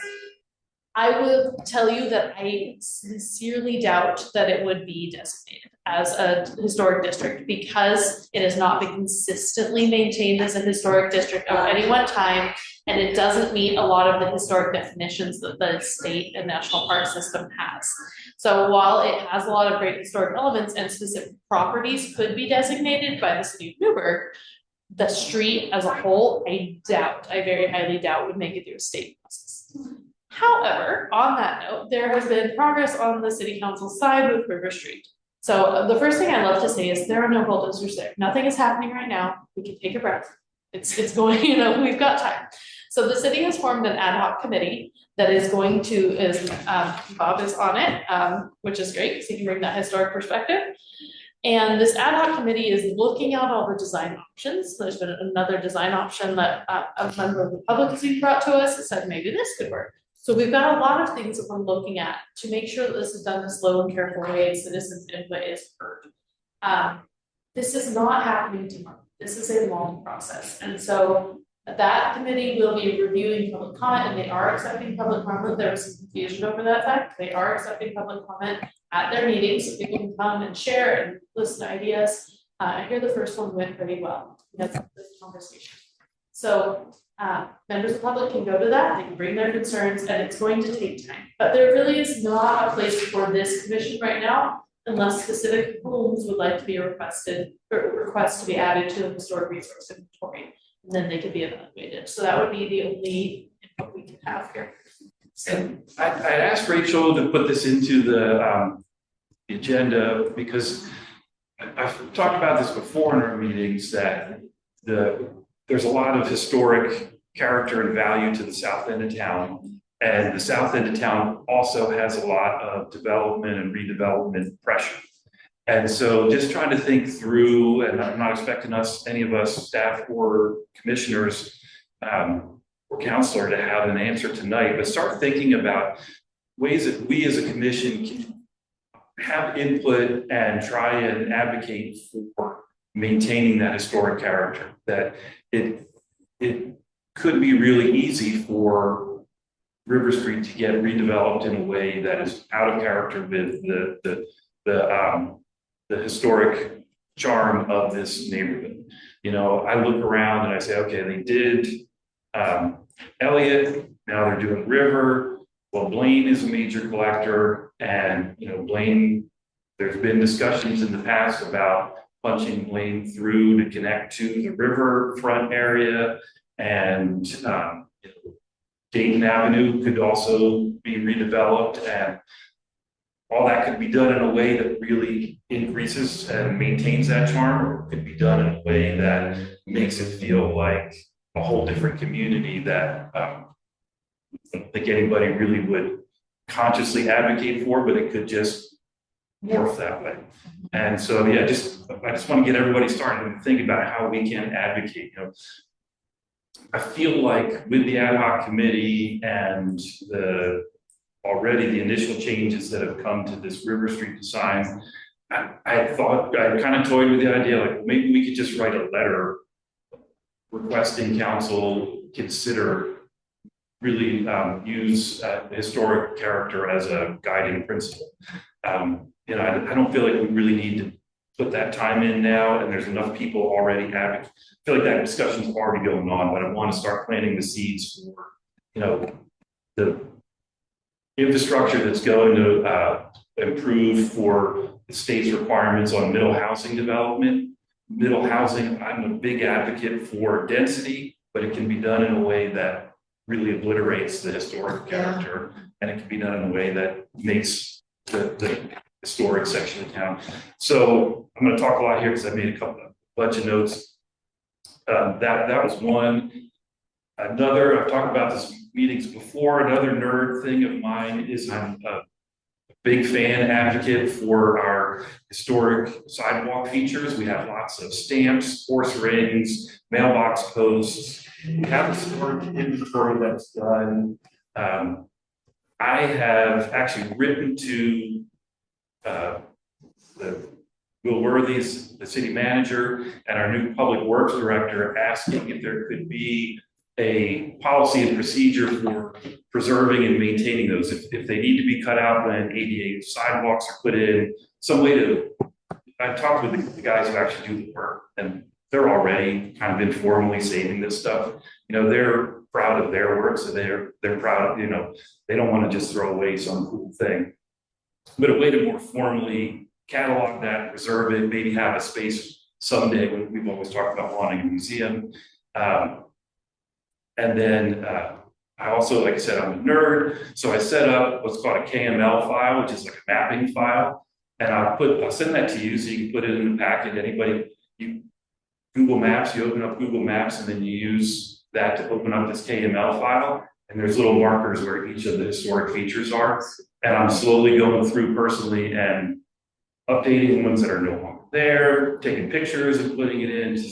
I will tell you that I sincerely doubt that it would be designated as a historic district because it has not been consistently maintained as a historic district at any one time. And it doesn't meet a lot of the historic definitions that the state and national park system has. So while it has a lot of great historic elements and specific properties could be designated by the city of Newburgh, the street as a whole, I very highly doubt would make it through a state process. However, on that note, there has been progress on the city council side with River Street. So the first thing I love to say is there are no bulldozers there. Nothing is happening right now. We can take a breath. It's going, we've got time. So the city has formed an ad hoc committee that is going to, Bob is on it, which is great because he can bring that historic perspective. And this ad hoc committee is looking at all the design options. There's been another design option that a member of the public has been brought to us and said maybe this could work. So we've got a lot of things that we're looking at to make sure that this is done in a slow and careful way and citizens' input is heard. This is not happening tomorrow. This is a long process. And so that committee will be reviewing public comment and they are accepting public comment. There was some confusion over that fact. They are accepting public comment at their meetings so people can come and share and listen to ideas. I hear the first one went pretty well. We had this conversation. So members of the public can go to that, they can bring their concerns, and it's going to take time. But there really is not a place for this commission right now, unless specific homes would like to be requested, or request to be added to the historic resource inventory, and then they could be evaluated. So that would be the only input we can have here. And I asked Rachel to put this into the agenda because I've talked about this before in our meetings that there's a lot of historic character and value to the south end of town. And the south end of town also has a lot of development and redevelopment pressure. And so just trying to think through, and I'm not expecting any of us, staff or commissioners or counselor to have an answer tonight, but start thinking about ways that we as a commission can have input and try and advocate for maintaining that historic character, that it could be really easy for River Street to get redeveloped in a way that is out of character with the the historic charm of this neighborhood. You know, I look around and I say, okay, they did Elliott, now they're doing River. Well, Blaine is a major collector, and you know, Blaine, there's been discussions in the past about punching Blaine through to connect to the riverfront area, and you know, Dayton Avenue could also be redeveloped, and all that could be done in a way that really increases and maintains that charm, or it could be done in a way that makes it feel like a whole different community that I don't think anybody really would consciously advocate for, but it could just morph that way. And so, yeah, I just want to get everybody started and think about how we can advocate. You know, I feel like with the ad hoc committee and already the initial changes that have come to this River Street design, I thought, I kind of toyed with the idea, like maybe we could just write a letter requesting council consider really use historic character as a guiding principle. You know, I don't feel like we really need to put that time in now, and there's enough people already advocating. I feel like that discussion's already going on, but I want to start planting the seeds for, you know, the infrastructure that's going to improve for the state's requirements on middle housing development. Middle housing, I'm a big advocate for density, but it can be done in a way that really obliterates the historic character, and it can be done in a way that makes the historic section of town. So I'm going to talk a lot here because I made a bunch of notes. That was one. Another, I've talked about this meetings before. Another nerd thing of mine is I'm a big fan advocate for our historic sidewalk features. We have lots of stamps, horse rings, mailbox posts. We have a historic inventory that's done. I have actually written to Will Worthy's, the city manager, and our new public works director, asking if there could be a policy and procedure for preserving and maintaining those. If they need to be cut out when ADA sidewalks are put in, some way to, I've talked with the guys who actually do the work, and they're already kind of informally saving this stuff. You know, they're proud of their work, so they're proud of, you know, they don't want to just throw away some cool thing. But a way to more formally catalog that, preserve it, maybe have a space someday. We've always talked about wanting a museum. And then I also, like I said, I'm a nerd, so I set up what's called a KML file, which is like a mapping file, and I'll send that to you so you can put it in the packet. Anybody, Google Maps, you open up Google Maps, and then you use that to open up this KML file, and there's little markers where each of the historic features are, and I'm slowly going through personally and updating the ones that are no longer there, taking pictures and putting it in.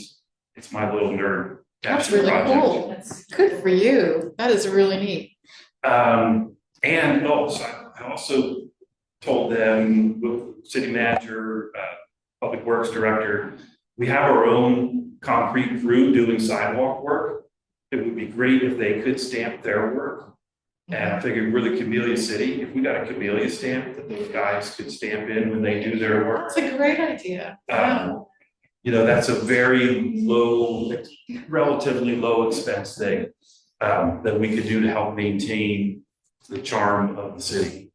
It's my little nerd. That's really cool. That's good for you. That is really neat. So I also told them, city manager, public works director, we have our own concrete crew doing sidewalk work. It would be great if they could stamp their work. And I figured we're the Camellia City. If we got a Camellia stamp that those guys could stamp in when they do their work. That's a great idea. Wow. You know, that's a very low, relatively low expense thing that we could do to help maintain the charm of the city.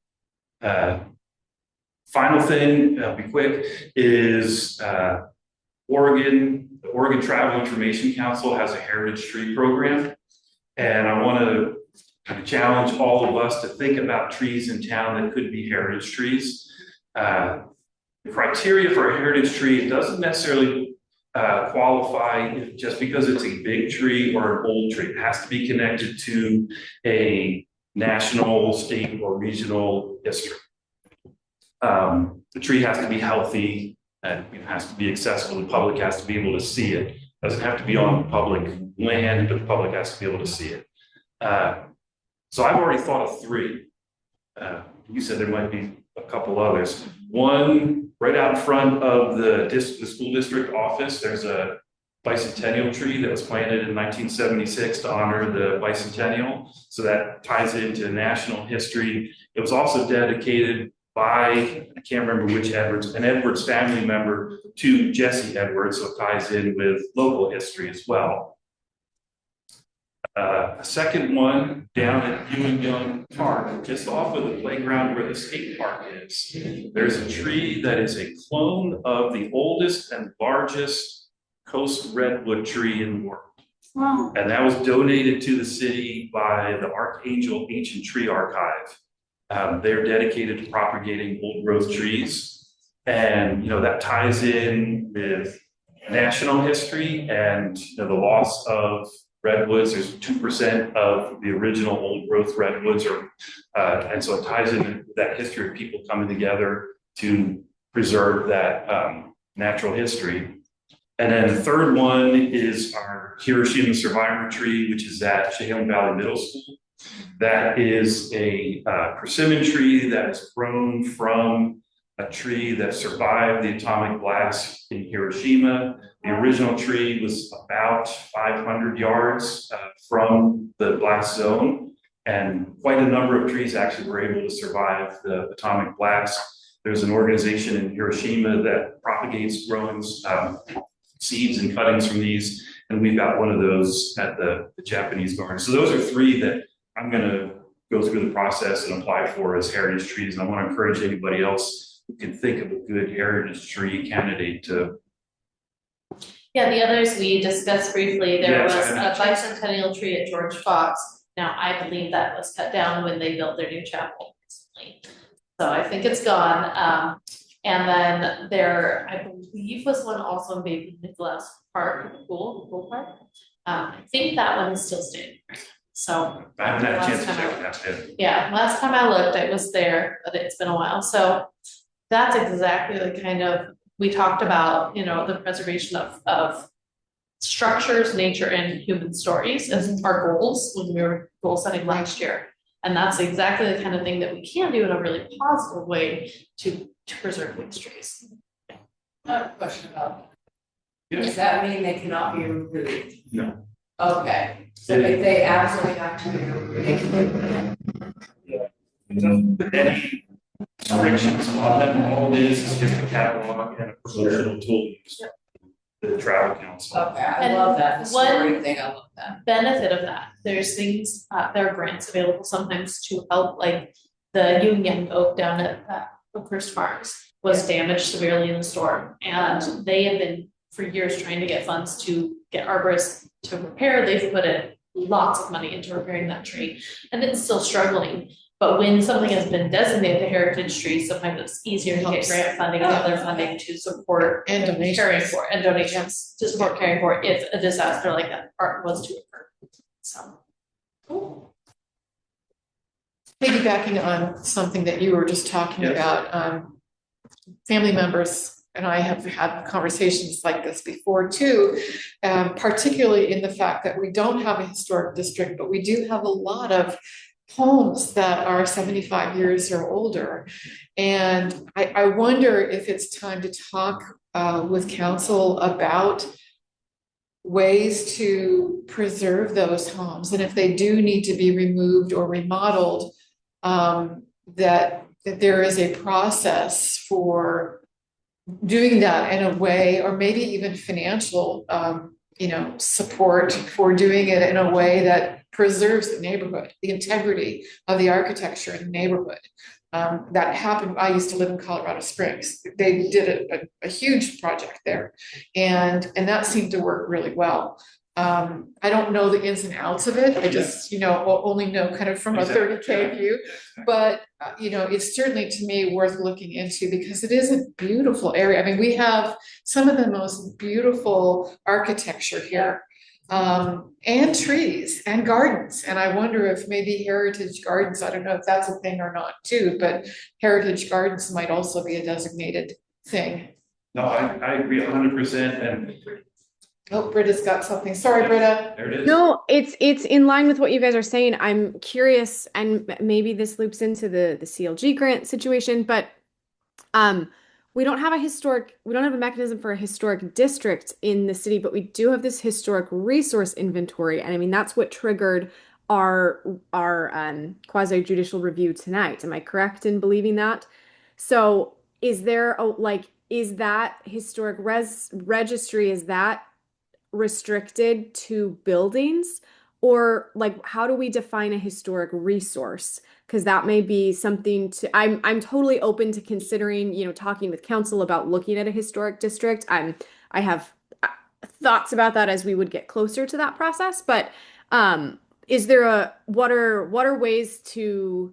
Final thing, I'll be quick, is the Oregon Travel Information Council has a heritage tree program. And I want to kind of challenge all of us to think about trees in town that could be heritage trees. The criteria for a heritage tree, it doesn't necessarily qualify just because it's a big tree or an old tree. It has to be connected to a national, state, or regional history. The tree has to be healthy, and it has to be accessible. The public has to be able to see it. It doesn't have to be on public land, but the public has to be able to see it. So I've already thought of three. You said there might be a couple others. One, right out in front of the school district office, there's a bicentennial tree that was planted in 1976 to honor the bicentennial. So that ties into national history. It was also dedicated by, I can't remember which Edwards, an Edwards family member to Jesse Edwards, so it ties in with local history as well. A second one down at Ewing Young Park, just off of the playground where the skate park is. There's a tree that is a clone of the oldest and largest coast redwood tree in the world. Wow. And that was donated to the city by the Archangel Ancient Tree Archive. They're dedicated to propagating old growth trees. And, you know, that ties in with national history and, you know, the loss of redwoods. There's 2% of the original old growth redwoods, and so it ties in that history of people coming together to preserve that natural history. And then the third one is our Hiroshima survivor tree, which is at Chehalis Valley Middle School. That is a persimmon tree that is grown from a tree that survived the atomic blast in Hiroshima. The original tree was about 500 yards from the blast zone, and quite a number of trees actually were able to survive the atomic blast. There's an organization in Hiroshima that propagates growing seeds and cuttings from these, and we've got one of those at the Japanese garden. So those are three that I'm going to go through the process and apply for as heritage trees, and I want to encourage anybody else who can think of a good heritage tree candidate to. Yeah, the others we discussed briefly, there was Yes, a bicentennial tree at George Fox. Now, I believe that was cut down when they built their new chapel recently. So I think it's gone. And then there, I believe was one also in Baby Nicholas Park, pool park. I think that one is still standing right now. So. I haven't had a chance to Last time check that yet. Yeah, last time I looked, it was there, but it's been a while. So that's exactly the kind of, we talked about, you know, the preservation of structures, nature, and human stories as our goals when we were goal setting last year. And that's exactly the kind of thing that we can do in a really positive way to preserve these trees. I have a question about, Yes. does that mean they cannot be removed? No. Okay, so if they absolutely have to be removed. But any restrictions on them, all it is just a catalog and a promotional tool used by the travel council. Okay, I And love that, the one- story thing, I love that. Benefit of that, there's things, there are grants available sometimes to help, like the Union Oak down at Oakhurst Farms was damaged severely in the storm, and they have been for years trying to get funds to get arborists to repair. They've put in lots of money into repairing that tree, and it's still struggling. But when something has been designated a heritage tree, sometimes it's easier to get Helps. grant funding and other funding to support And donations. caring for, and donations to support caring for if a disaster like that was to occur. So. Cool. Piggybacking on something that you were just talking Yes. about, family members and I have had conversations like this before too, particularly in the fact that we don't have a historic district, but we do have a lot of homes that are 75 years or older. And I wonder if it's time to talk with council about ways to preserve those homes, and if they do need to be removed or remodeled, that there is a process for doing that in a way, or maybe even financial, support for doing it in a way that preserves the neighborhood, the integrity of the architecture in the neighborhood. That happened, I used to live in Colorado Springs. They did a huge project there, and that seemed to work really well. I don't know the ins and outs of it. I just, only know kind of from a 30K view, but it's certainly to me worth looking into because it is a beautiful area. I mean, we have some of the most beautiful architecture here, and trees and gardens. And I wonder if maybe heritage gardens, I don't know if that's a thing or not too, but heritage gardens might also be a designated thing. No, I agree 100%, and Oh, Britta's got something. Sorry, Britta. there it is. No, it's in line with what you guys are saying. I'm curious, and maybe this loops into the CLG grant situation, but we don't have a mechanism for a historic district in the city, but we do have this historic resource inventory, and I mean that's what triggered our quasi judicial review tonight. Am I correct in believing that? So is there a, like, is that historic registry, is that restricted to buildings? Or like, how do we define a historic resource? Because that may be something to, I'm totally open to considering, you know, talking with council about looking at a historic district. I have thoughts about that as we would get closer to that process, but is there a, what are ways to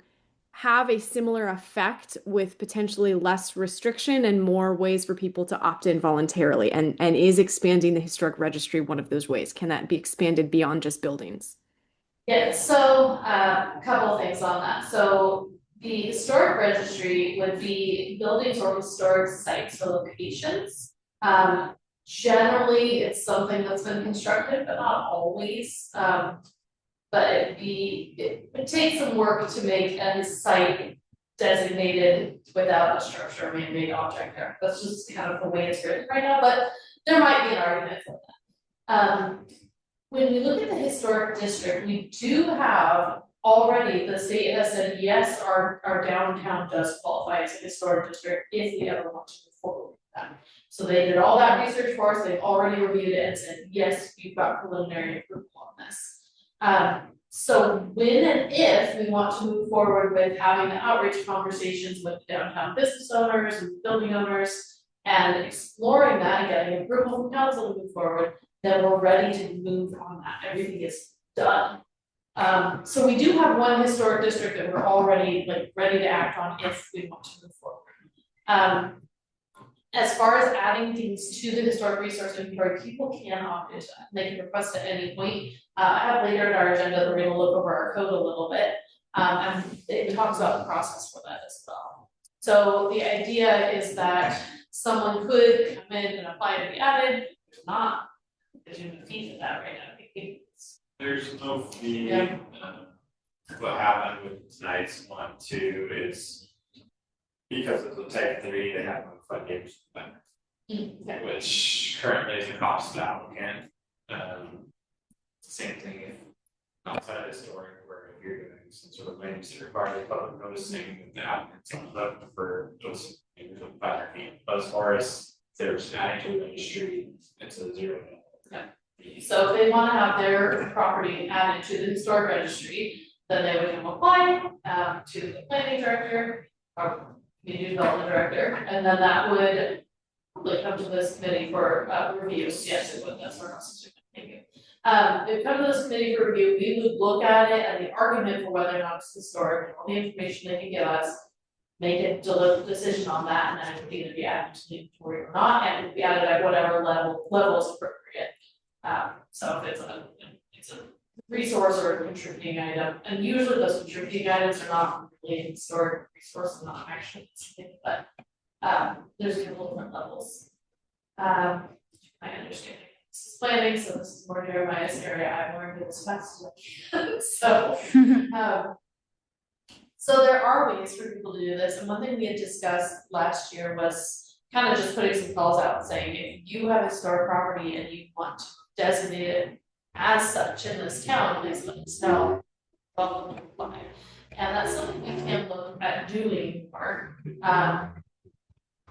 have a similar effect with potentially less restriction and more ways for people to opt in voluntarily? And is expanding the historic registry one of those ways? Can that be expanded beyond just buildings? Yeah, so a couple of things on that. So the historic registry would be buildings or historic sites or locations. Generally, it's something that's been constructed, but not always. But it would take some work to make a site designated without a structure or man-made object there. That's just kind of the way it's written right now, but there might be an argument for that. When we look at the historic district, we do have already, the state has said, yes, our downtown does qualify as a historic district if we ever want to move forward with that. So they did all that research for us, they've already reviewed it and said, yes, you've got preliminary approval on this. So when and if we want to move forward with having the outreach conversations with downtown business owners and building owners and exploring that and getting approval from council to move forward, then we're ready to move on that. Everything is done. So we do have one historic district that we're already like ready to act on if we want to move forward. As far as adding things to the historic resource inventory, people can opt into that. They can request at any point. I have later in our agenda, we're gonna look over our code a little bit. And it talks about the process for that as well. So the idea is that someone could come in and apply to be added, if not, there's no fee for that right now. There's no fee. Yeah. What happened with tonight's 1, 2 is because of the type 3, they have no funding, which currently is a cost applicant. Same thing if outside of historic, where if you're doing some sort of land use required public noticing with the applicants on the for those things with 500 feet. But as far as there's adding to the registry, it's a 0. So if they wanna have their property added to the historic registry, then they would come apply to the planning director or community development director, and then that would probably come to this committee for review. Yes, it would, that's our process. Thank you. It would come to this committee for review, we would look at it and the argument for whether or not it's historic, and all the information they can give us, make a decision on that, and then it would either be added to the inventory or not, and it would be added at whatever level is appropriate. So if it's a resource or a contributing item, and usually those contributing items are not really historic resources, not actually, but there's a couple different levels. My understanding. This is planning, so this is more Jeremiah's area. I've learned it as fast as I can. So there are ways for people to do this, and one thing we had discussed last year was kind of just putting some calls out saying, if you have historic property and you want to designate it as such in this town, please let us know. Welcome to apply. And that's something we can look at doing more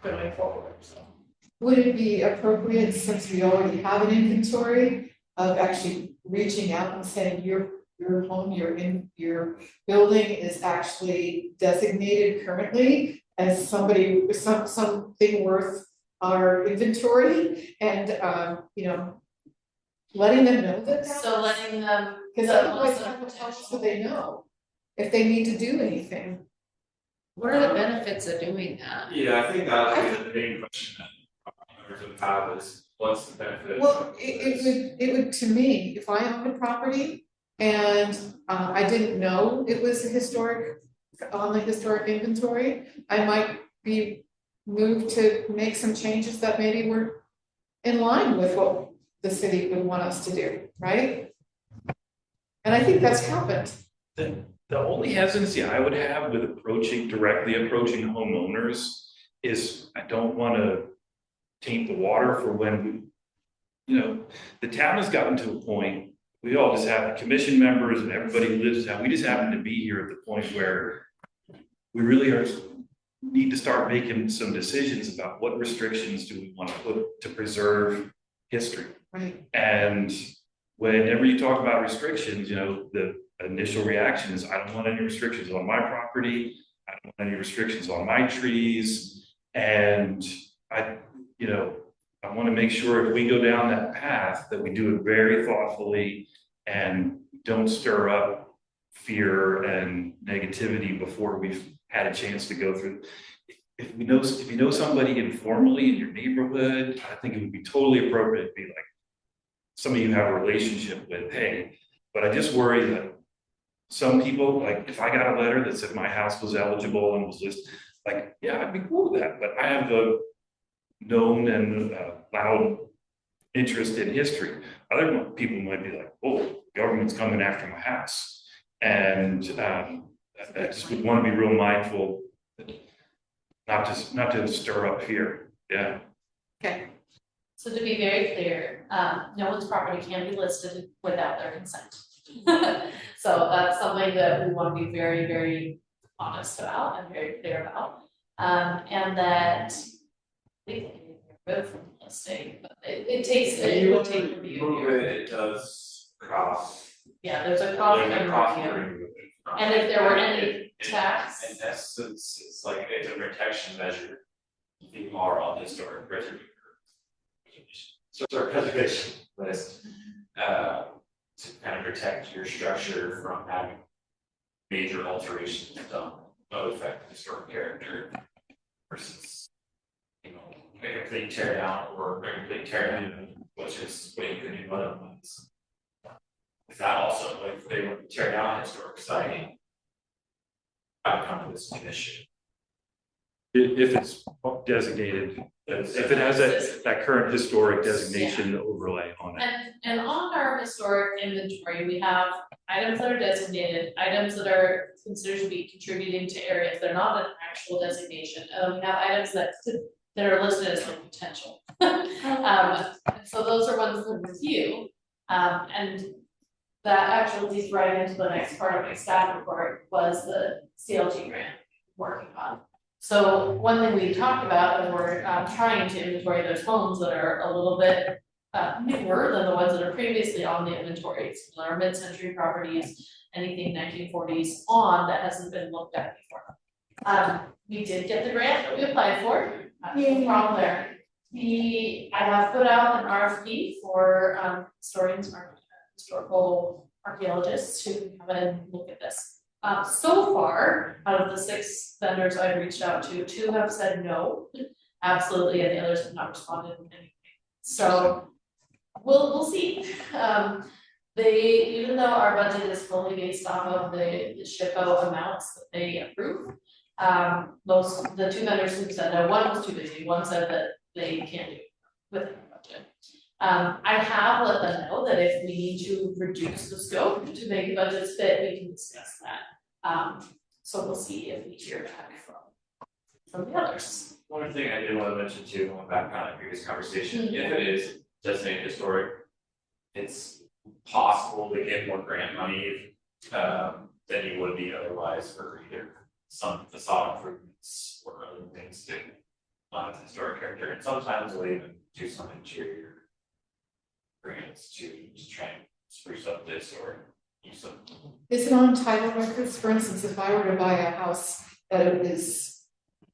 going forward. So. Would it be appropriate, since we already have an inventory, of actually reaching out and saying your home, your building is actually designated currently as something worth our inventory, and you know, letting them know that. So letting them, because otherwise, how do they know if they need to do anything? What are the benefits of doing that? Yeah, I think that's the main question that owners would have is what's the benefit? Well, it would, to me, if I owned a property and I didn't know it was on the historic inventory, I might be moved to make some changes that maybe were in line with what the city would want us to do, right? And I think that's happened. The only hesitancy I would have with directly approaching homeowners is I don't want to taint the water for when the town has gotten to a point, we all just have commission members and everybody who lives in town, we just happen to be here at the point where we really are need to start making some decisions about what restrictions do we want to put to preserve history. Right. And whenever you talk about restrictions, you know, the initial reaction is, I don't want any restrictions on my property. I don't want any restrictions on my trees. And I want to make sure if we go down that path, that we do it very thoughtfully and don't stir up fear and negativity before we've had a chance to go through. If you know somebody informally in your neighborhood, I think it would be totally appropriate to be like, somebody you have a relationship with, hey, but I just worry that some people, like if I got a letter that said my house was eligible and was just like, yeah, I'd be cool with that, but I have a known and loud interest in history. Other people might be like, oh, government's coming after my house. And I just would want to be real mindful, not to stir up fear. Yeah. Okay. So to be very clear, no one's property can be listed without their consent. So that's something that we want to be very, very honest about and very clear about. And that we can remove from the listing, but it would take review. It does cost. Yeah, there's a cost There's a and cost review. to remove it from. And if there were any In tax, essence, it's like, it's a protection measure. If you are on the historic preservation. Historic preservation list, to kind of protect your structure from having major alterations done, that affect the historic character. Versus, you know, a complete tear down or a complete tear down, which is what you could do otherwise. Is that also, if they would tear down a historic site, I would come to this commission. If it's designated, if it has that current historic designation overlay on it. and on our historic inventory, we have items that are designated, items that are considered to be contributing to areas, they're not an actual designation, we have items that are listed as like potential. So those are ones to review, and that actually leads right into the next part of my staff report was the CLG grant working on. So one thing we talked about, and we're trying to inventory those homes that are a little bit newer than the ones that are previously on the inventory, so our mid-century properties, anything 1940s on that hasn't been looked at before. We did get the grant that we applied for, no problem there. I have put out an RFP for historians, historical archaeologists who come in and look at this. So far, out of the 6 vendors I've reached out to, 2 have said no, absolutely, and the others have not responded with anything. So we'll see. Even though our budget is fully based off of the SHPO amounts that they approve, the 2 vendors who said no, one was too busy, one said that they can't do it with the budget. I have let them know that if we need to reduce the scope to make the budgets fit, we can discuss that. So we'll see if we hear back from the others. One thing I did want to mention too, going back on a previous conversation, if it is designated historic, it's possible to get more grant money than you would be otherwise for either some facade improvements or other things to historic character, and sometimes we'll even do some interior grants to try and spruce up this or use some. Is it on title records? For instance, if I were to buy a house that is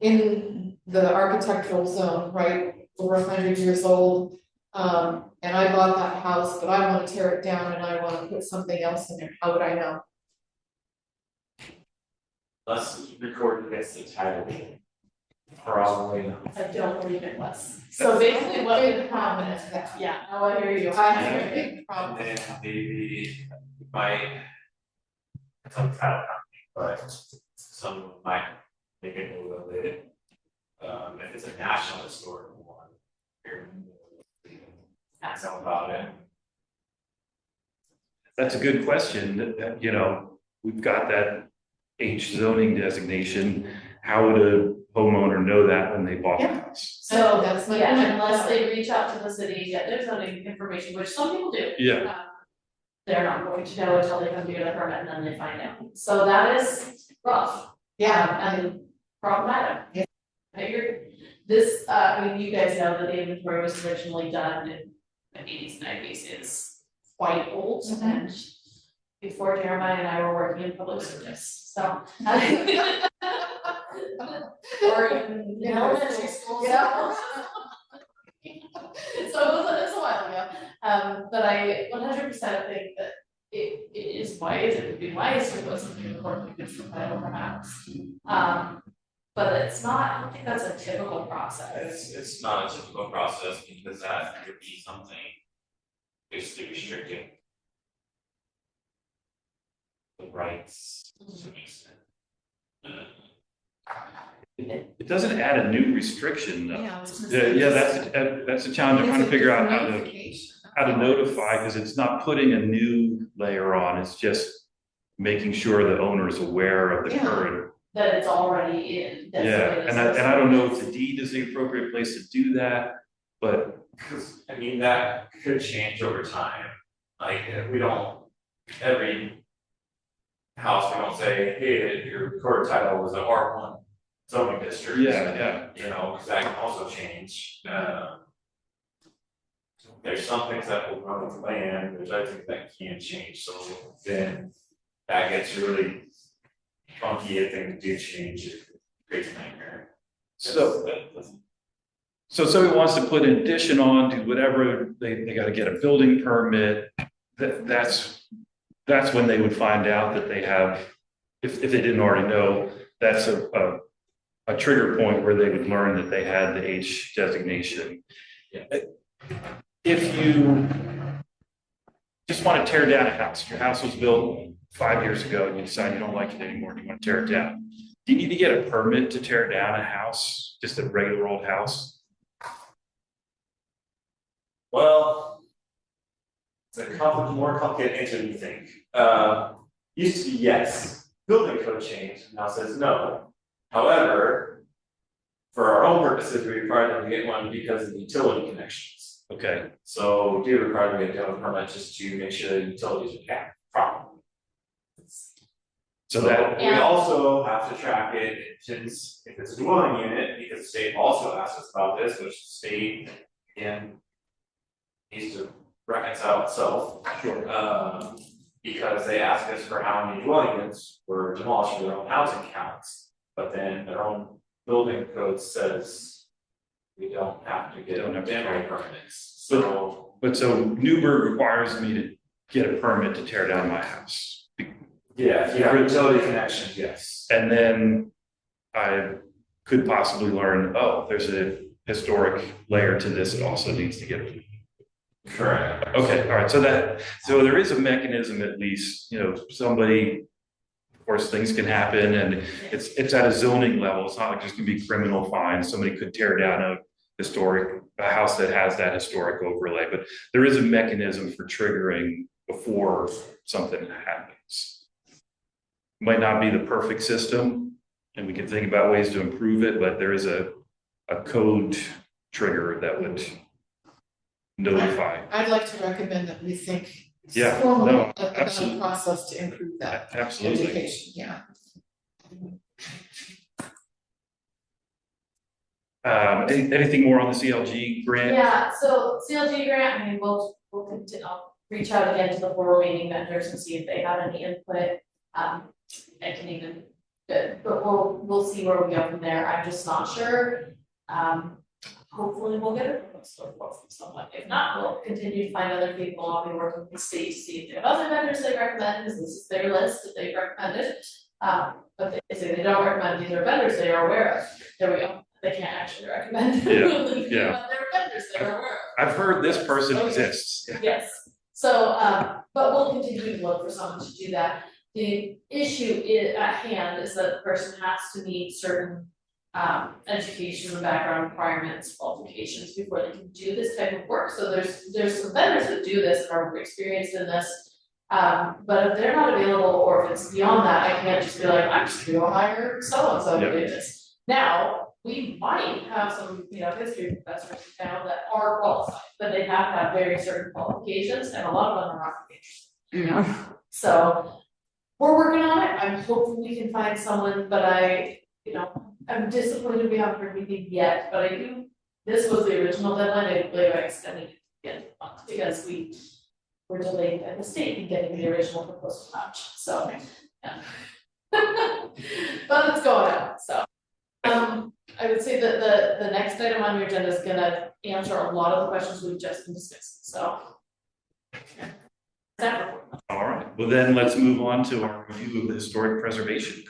in the architectural zone, right, over 100 years old, and I bought that house, but I want to tear it down and I want to put something else in there, how would I know? Let's record against the title. Probably not. I don't believe it was. So basically what would happen is, yeah, no, I hear you. I have a big problem. And then maybe might, it's on title company, but some might make it a little bit, if it's a national historic one, here. Ask them about it. That's a good question. You know, we've got that H zoning designation. How would a homeowner know that when they bought the house? So That's my yeah, point. unless they reach out to the city, get their zoning information, which some people do. Yeah. They're not going to know until they come to get a permit and then they find out. So that is rough. Yeah, And problematic. Yeah. I figured this, I mean, you guys know that the inventory was originally done in the 80s, 90s, is quite old and before Jeremiah and I were working in public service, so. Or even in elementary school. Yeah. So it was a while ago, but I 100% think that it is wise, it would be wise to put something in the court because the title perhaps. But it's not, I don't think that's a typical process. It's not a typical process because that could be something basically restricting the rights to an extent. It doesn't add a new restriction though. Yeah, I was gonna Yeah, say yeah, this- that's a challenge. I'm trying to figure out Notification. how to notify, because it's not putting a new layer on, it's just making sure the owner is aware of the Yeah. current. That it's already in. That's the Yeah, way this and I don't know if the deed is the appropriate place to do that, but Cause I mean, that could change over time, like, if we don't, every house, we don't say, hey, your record title was a R1 zoning district. yeah. You know, cause that can also change, there's some things that will run with land, there's other things that can't change, so then that gets really funky if things do change, it creates a nightmare. So somebody wants to put an addition on, do whatever, they gotta get a building permit. That's when they would find out that they have, if they didn't already know, that's a trigger point where they would learn that they had the H designation. If you just wanna tear down a house, your house was built 5 years ago and you decide you don't like it anymore and you wanna tear it down. Do you need to get a permit to tear down a house, just a regular old house? Well, it's a more complicated answer than you think. Used to be yes, building code changed, now says no. However, for our own purposes, we require them to get one because of the utility connections. Okay, So we do require them to get a permit just to make sure the utilities are capped properly. so that, We also have to track it, since if it's a dwelling unit, because the state also asked us about this, which the state, again, needs to reconcile itself. sure, Because they asked us for how many dwelling units were demolished for their own housing counts, but then their own building code says we don't have to get Don't have to. demo permits, so. but so Newburgh requires me to get a permit to tear down my house. Yeah, if you have utility connections, yes. And then I could possibly learn, oh, there's a historic layer to this, it also needs to get. Correct. Okay, all right, so there is a mechanism at least, somebody, of course, things can happen and it's at a zoning level, it's not like there's gonna be criminal fines, somebody could tear down a house that has that historic overlay, but there is a mechanism for triggering before something happens. Might not be the perfect system, and we can think about ways to improve it, but there is a code trigger that would notify. I'd like to recommend that we think Yeah, formally no, about a absolutely. process to improve that Absolutely. education, yeah. Anything more on the CLG grant? Yeah, so CLG grant, I mean, we'll continue, I'll reach out again to the 4 remaining vendors and see if they have any input. I can even, but we'll see where we go from there, I'm just not sure. Hopefully we'll get a proposal from someone, if not, we'll continue to find other people, I'll be working with the state to see if they have other vendors they recommend, because this is their list that they recommended. But they say they don't recommend these are vendors they are aware of, there we go, they can't actually recommend. Yeah. But they're vendors they're aware of. I've heard this person Okay. exists. Yes, so, but we'll continue to look for someone to do that. The issue at hand is that the person has to meet certain education and background requirements, qualifications before they can do this type of work. So there's some vendors that do this and are experienced in this. But if they're not available or if it's beyond that, I can't just be like, I'm just gonna go hire so-and-so to do this. Now, we might have some, history professors in town that are qualified, but they have to have very certain qualifications and a lot of them are not interested. So we're working on it. I'm hoping we can find someone, but I'm disappointed we haven't heard anything yet, but this was the original deadline, I believe I extended it again, because we were delayed by the state in getting the original proposal out, so, yeah. But it's going out, so. I would say that the next item on your agenda is gonna answer a lot of the questions we've just been discussing, so. That report. All right, well then let's move on to our review of the historic preservation.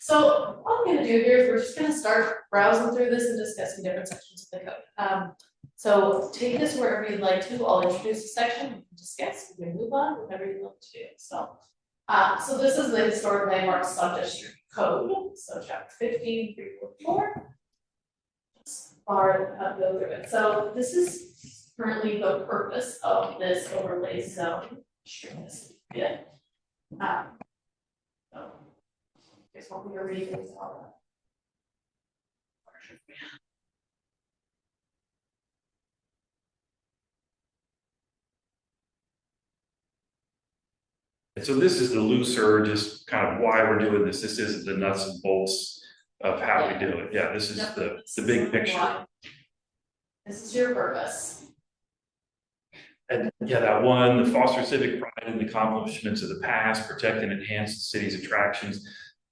So what I'm gonna do here is we're just gonna start browsing through this and discussing different sections of the code. So take this wherever you'd like to, I'll introduce a section, we can discuss, we can move on, whatever you'd like to do, so. So this is the historic landmark sub-district code, so chapter 15, 344. Go through it, so this is currently the purpose of this overlay zone. Sure, this, yeah. So. Guess what we are reading is all that. And so this is the looser, just kind of why we're doing this. This isn't the nuts and bolts of how we do it. Yeah, this is the big picture. This is your purpose. And yeah, that one, the foster civic pride and the accomplishments of the past, protect and enhance the city's attractions.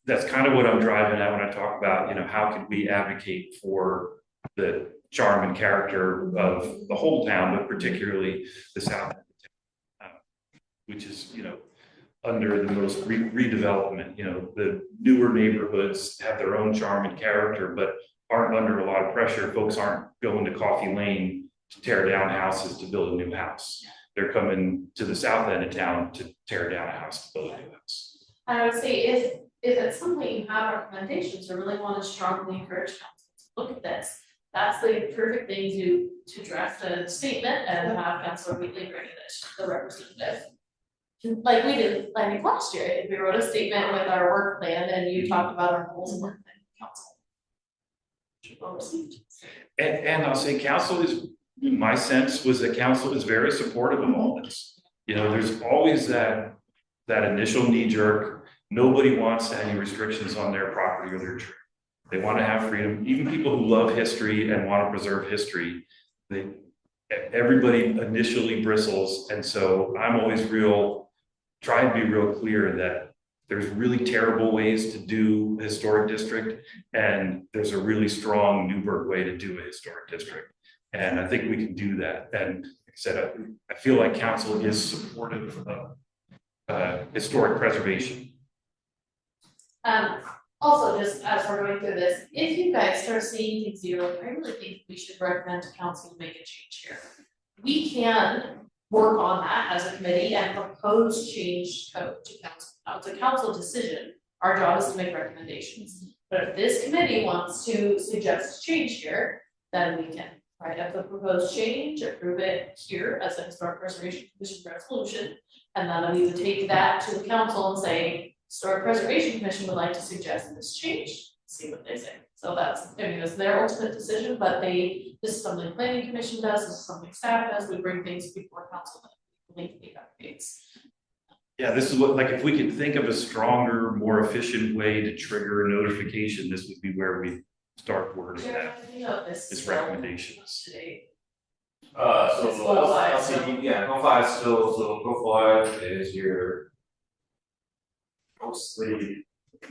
That's kind of what I'm driving at when I talk about, how could we advocate for the charm and character of the whole town, but particularly the south end of town, which is, under the most redevelopment. The newer neighborhoods have their own charm and character, but aren't under a lot of pressure. Folks aren't going to Coffee Lane to tear down houses to build a new house. They're coming to the south end of town to tear down a house to build a new house. And I would say if at some point you have recommendations or really want to strongly encourage council to look at this, that's the perfect thing to draft a statement and have Councilor Wheatley bring it to the representative. Like we did, I think last year, we wrote a statement with our work plan and you talked about our goals and work plan council. And I'll say council is, my sense was that council is very supportive of all this. There's always that initial knee jerk. Nobody wants any restrictions on their property or their tree. They want to have freedom. Even people who love history and want to preserve history, everybody initially bristles. And so I'm always trying to be real clear that there's really terrible ways to do a historic district, and there's a really strong Newburgh way to do a historic district. And I think we can do that. And like I said, I feel like council is supportive of historic preservation. Also, just as we're going through this, if you guys start seeing things you like, I really think we should recommend to council to make a change here. We can work on that as a committee and propose change code to council. Now, it's a council decision. Our job is to make recommendations. But if this committee wants to suggest change here, then we can write up the proposed change, approve it here as a historic preservation commission resolution. And then we would take that to the council and say, Historic Preservation Commission would like to suggest this change, see what they say. So it's their ultimate decision, but this is something planning commission does, this is something staff does, we bring things before council that link the updates. Yeah, this is what, if we could think of a stronger, more efficient way to trigger a notification, this would be where we start wording that. It's recommendations. Today. Go 5 still, so go 5 is your mostly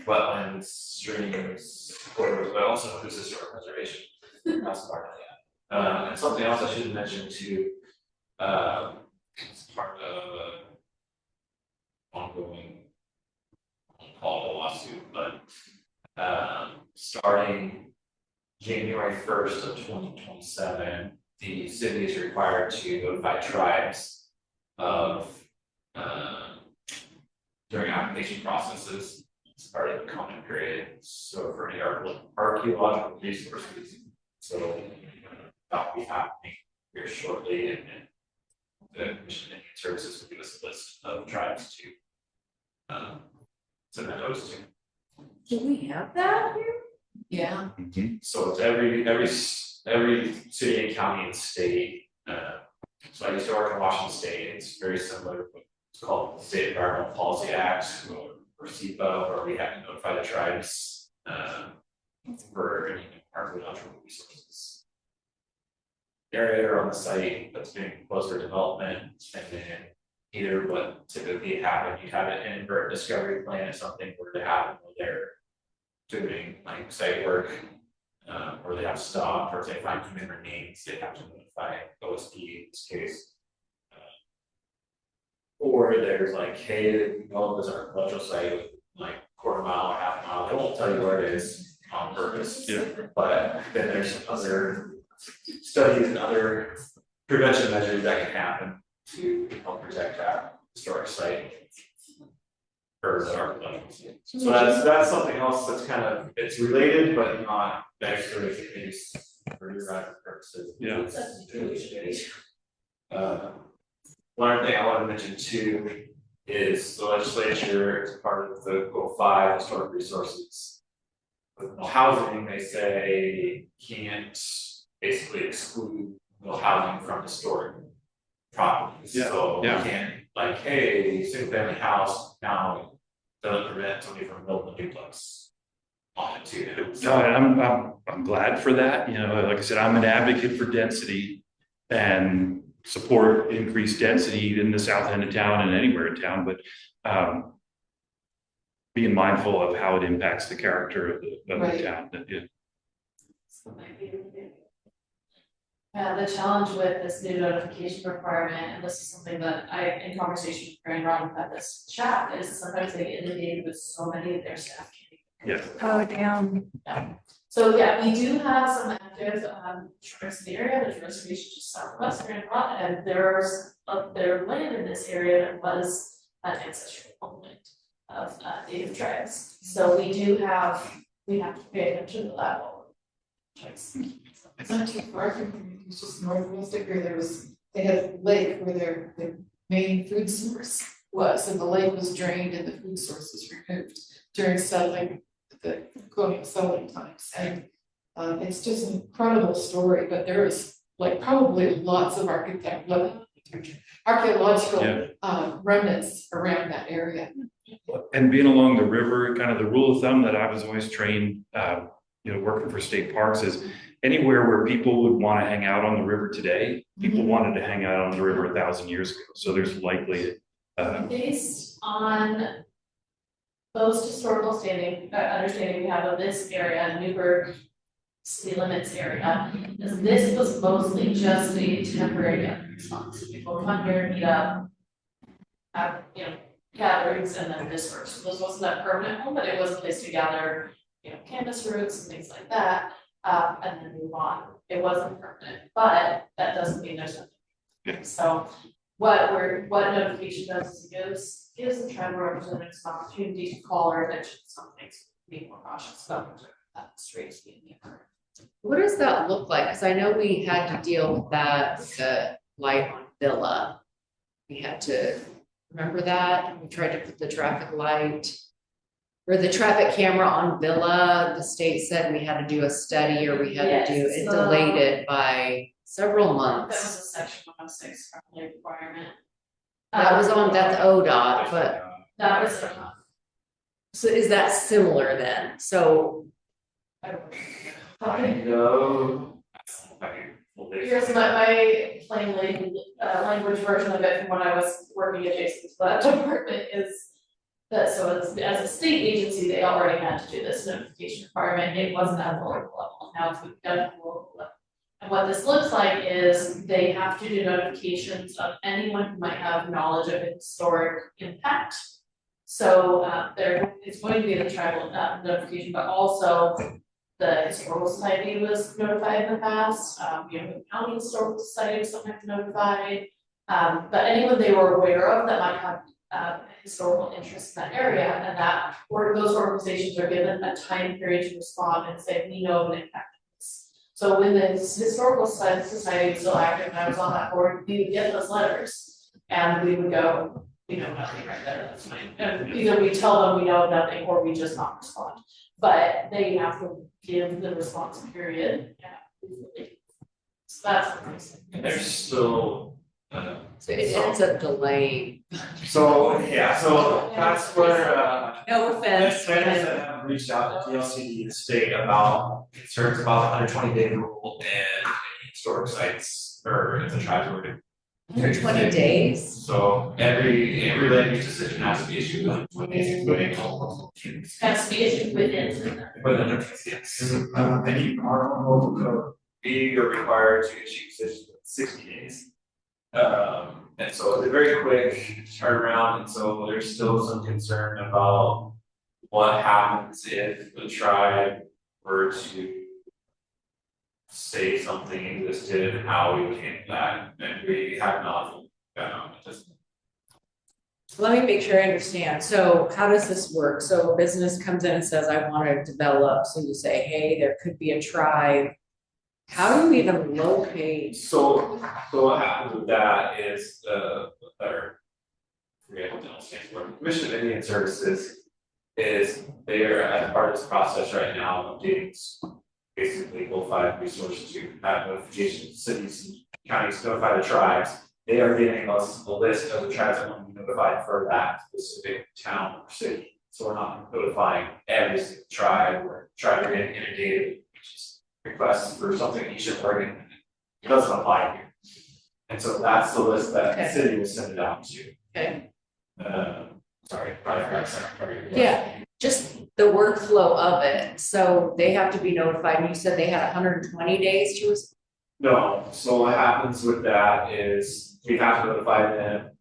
wetlands, streams, corridors, but also this is historic preservation. That's part of that. And something else I should mention too, it's part of ongoing, I won't call it a lawsuit, but starting January 1st of 2027, the city is required to notify tribes of during application processes, it's part of the comment period, so for any archaeological resources. So that will be happening here shortly, and the Commission on Human Services will give us a list of tribes to send that notice to. Do we have that here? Yeah. So it's every city and county and state. So I used to work in Washington State. It's very similar. It's called the State Environmental Policy Act, or SEPA, where we have to notify the tribes for any part of natural resources area or on the site that's being close for development, and then either what typically happen, you have an inadvertent discovery plan if something were to happen when they're doing like site work, or they have stopped, or if they find human remains, they have to notify OSD in this case. Or there's like, hey, we know there's our industrial site, like quarter mile or half mile, they won't tell you where it is on purpose. Yeah. But then there's some other studies and other prevention measures that can happen to help protect that historic site. Or the archaeological site. So that's something else that's kind of, it's related, but not necessarily the case for your purposes. Yeah. One thing I want to mention too is the legislature, as part of the Goal 5 historic resources. With no housing, they say can't basically exclude no housing from historic properties. Yeah, So you yeah. can't, like, hey, single family house now doesn't prevent somebody from building a duplex on it too. No, and I'm glad for that, you know, like I said, I'm an advocate for density and support increased density in the south end of town and anywhere in town, but being mindful of how it impacts the character of the Right. town, yeah. Yeah, the challenge with this new notification requirement, and this is something that I, in conversation with Fran Ron at this chat, is sometimes they get inundated with so many of their staff. Yeah. Oh, damn. So yeah, we do have some active shrubs in the area, there's reservation just southwest of Grand Run, and there's their land in this area that was an ancestral homeland of native tribes. So we have to pay attention to that. It's not too far from here, it's just northwest of here, they had a lake where their main food source was, and the lake was drained and the food source was removed during settling, the colonial settling times, and it's just an incredible story, but there is like probably lots of archaeological remnants around that area. And being along the river, kind of the rule of thumb that I was always trained, you know, working for state parks is anywhere where people would want to hang out on the river today, people wanted to hang out on the river 1,000 years ago. So there's likely, Based on most historical understanding we have of this area, Newburgh city limits area, is this was mostly just a temporary response. People come here, meet up, have, you know, gatherings and then disperse. So this wasn't a permanent home, but it was a place to gather, you know, canvas roots and things like that, and then move on. It wasn't permanent, but that doesn't mean there's nothing. Yeah. So what notification does is gives the tribal representatives an opportunity to call our attention to some things, be more cautious about streets being covered. What does that look like? Cause I know we had to deal with that, with the light on Villa. We had to, remember that? We tried to put the traffic light or the traffic camera on Villa. The state said we had to do a study or we had to do, it delayed it by several That months. was a section 106 friendly requirement. That was on, that's ODOT, but That was so is that similar then? So I know. here's my plain language version of it from when I was working adjacent to that department is that so as a state agency, they already had to do this notification requirement. It wasn't at the local level. Now it's done at the local level. And what this looks like is they have to do notifications of anyone who might have knowledge of historic impact. So it's going to be the tribal notification, but also the historical society was notified in the past. You know, the county historical society was sometimes notified. But anyone they were aware of that might have historical interest in that area, and that or those organizations are given a time period to respond and say, we know of an impact. So when the historical society was still active and I was on that board, we would get those letters and we would go, we know nothing right there, that's fine. And either we tell them we know nothing or we just not respond. But they have to give the response period. Yeah. So that's what I'm saying. And there's still So it ends up delaying. So, yeah, so that's where, No offense, planners but that have reached out to DLCD and state about concerns about the 120-day rule and historic sites, or if the tribes were to. 120 days. So every land use decision has to be issued within 20 days, including all. Has to be issued within. Within the, yes. Any our own local code, we are required to issue decisions within 60 days. And so it's a very quick turnaround, and so there's still some concern about what happens if the tribe were to say something existed and how we would handle that, and we have not, just. Let me make sure I understand. So how does this work? So a business comes in and says, I want to develop. So you say, hey, there could be a tribe. How do you even locate? So what happens with that is forget what the stands for, Commission of Indian Services is, they are as part of this process right now, updating basically notified resources to have notification cities and counties notify the tribes. They are giving us a list of the tribes that want to be notified for that specific town or city. So we're not notifying every single tribe or tribe are getting inundated, just requests for something each of Oregon. It doesn't apply here. And so that's the list that the city will send it out to. Okay. Sorry, sorry. Yeah, just the workflow of it. So they have to be notified. And you said they had 120 days to respond. No, so what happens with that is we have to notify them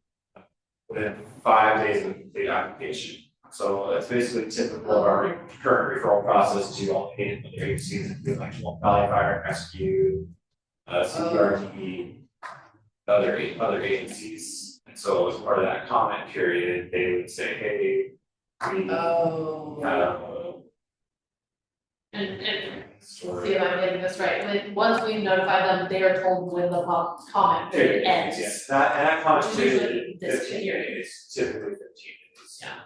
within 5 days of the application. So it's basically typical of our current referral process to all the other agencies, including like Valley Fire and Rescue, CPRD, other agencies. And so as part of that comment period, they would say, hey, we And see if I'm getting this right, once we notify them, they are told when the comment period ends. Yes, that comment Which is usually period, this 15 period. days, typically 15 days. Yeah.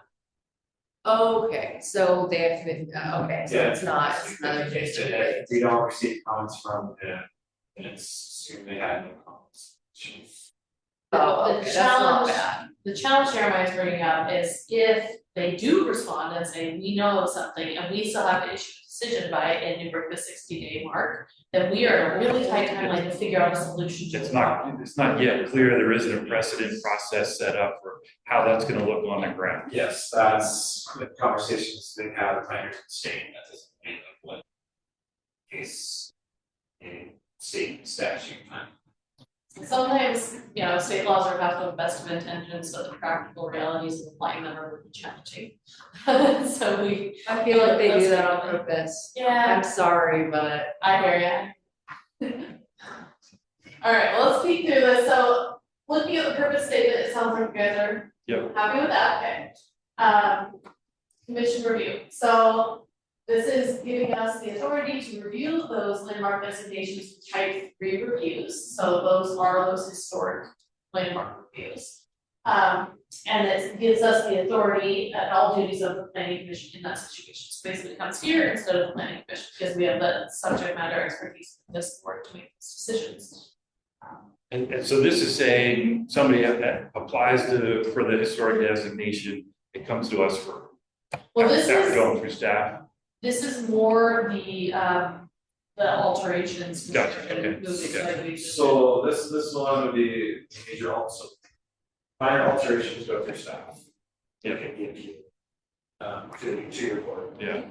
Okay, so they have to, okay, so it's not, it's another 15 days. 15 And days. if we don't receive comments from them, then it's assumed they had no comments. Oh, The okay, that's not challenge- bad. The challenge Jeremiah is bringing up is if they do respond and say, we know of something and we still have to issue a decision by and you break the 60-day mark, then we are in a really tight timeline to figure out a solution to It's the problem. not yet clear, there isn't a precedent process set up for how that's gonna look on the ground. Yes, that's the conversations they have with planners and state at this point of what case in state statute. Sometimes, state laws are about the best of intentions, but the practical realities of applying them are really challenging. So I feel like they do that on purpose. yeah, I'm sorry, but I hear ya. All right, well, let's speak through this. So looking at the purpose statement, it sounds like you guys are happy with that, okay. Commission review, so this is giving us the authority to review those landmark designations with type 3 reviews, so those are those historic landmark reviews. And it gives us the authority at all duties of the planning commission in that situation. So basically it comes here instead of the planning commission, because we have the subject matter expertise in this board to make these decisions. And so this is saying somebody that applies for the historic designation, it comes to us for. Well, this after is. going through staff. This is more the alterations. Gotcha, okay, moving slightly. So this one would be major also. Minor alterations go through staff. Yeah. It can be to your board. Yeah.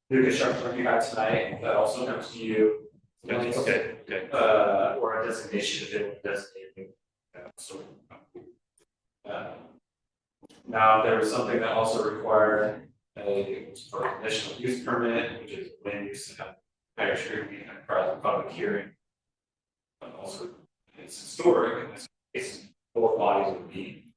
New construction review had tonight, that also comes to you. Okay. Or a designation if it designated. Now, if there was something that also required a conditional use permit, which is land use and higher scrutiny and private public hearing. But also, it's historic, in this case, both bodies would be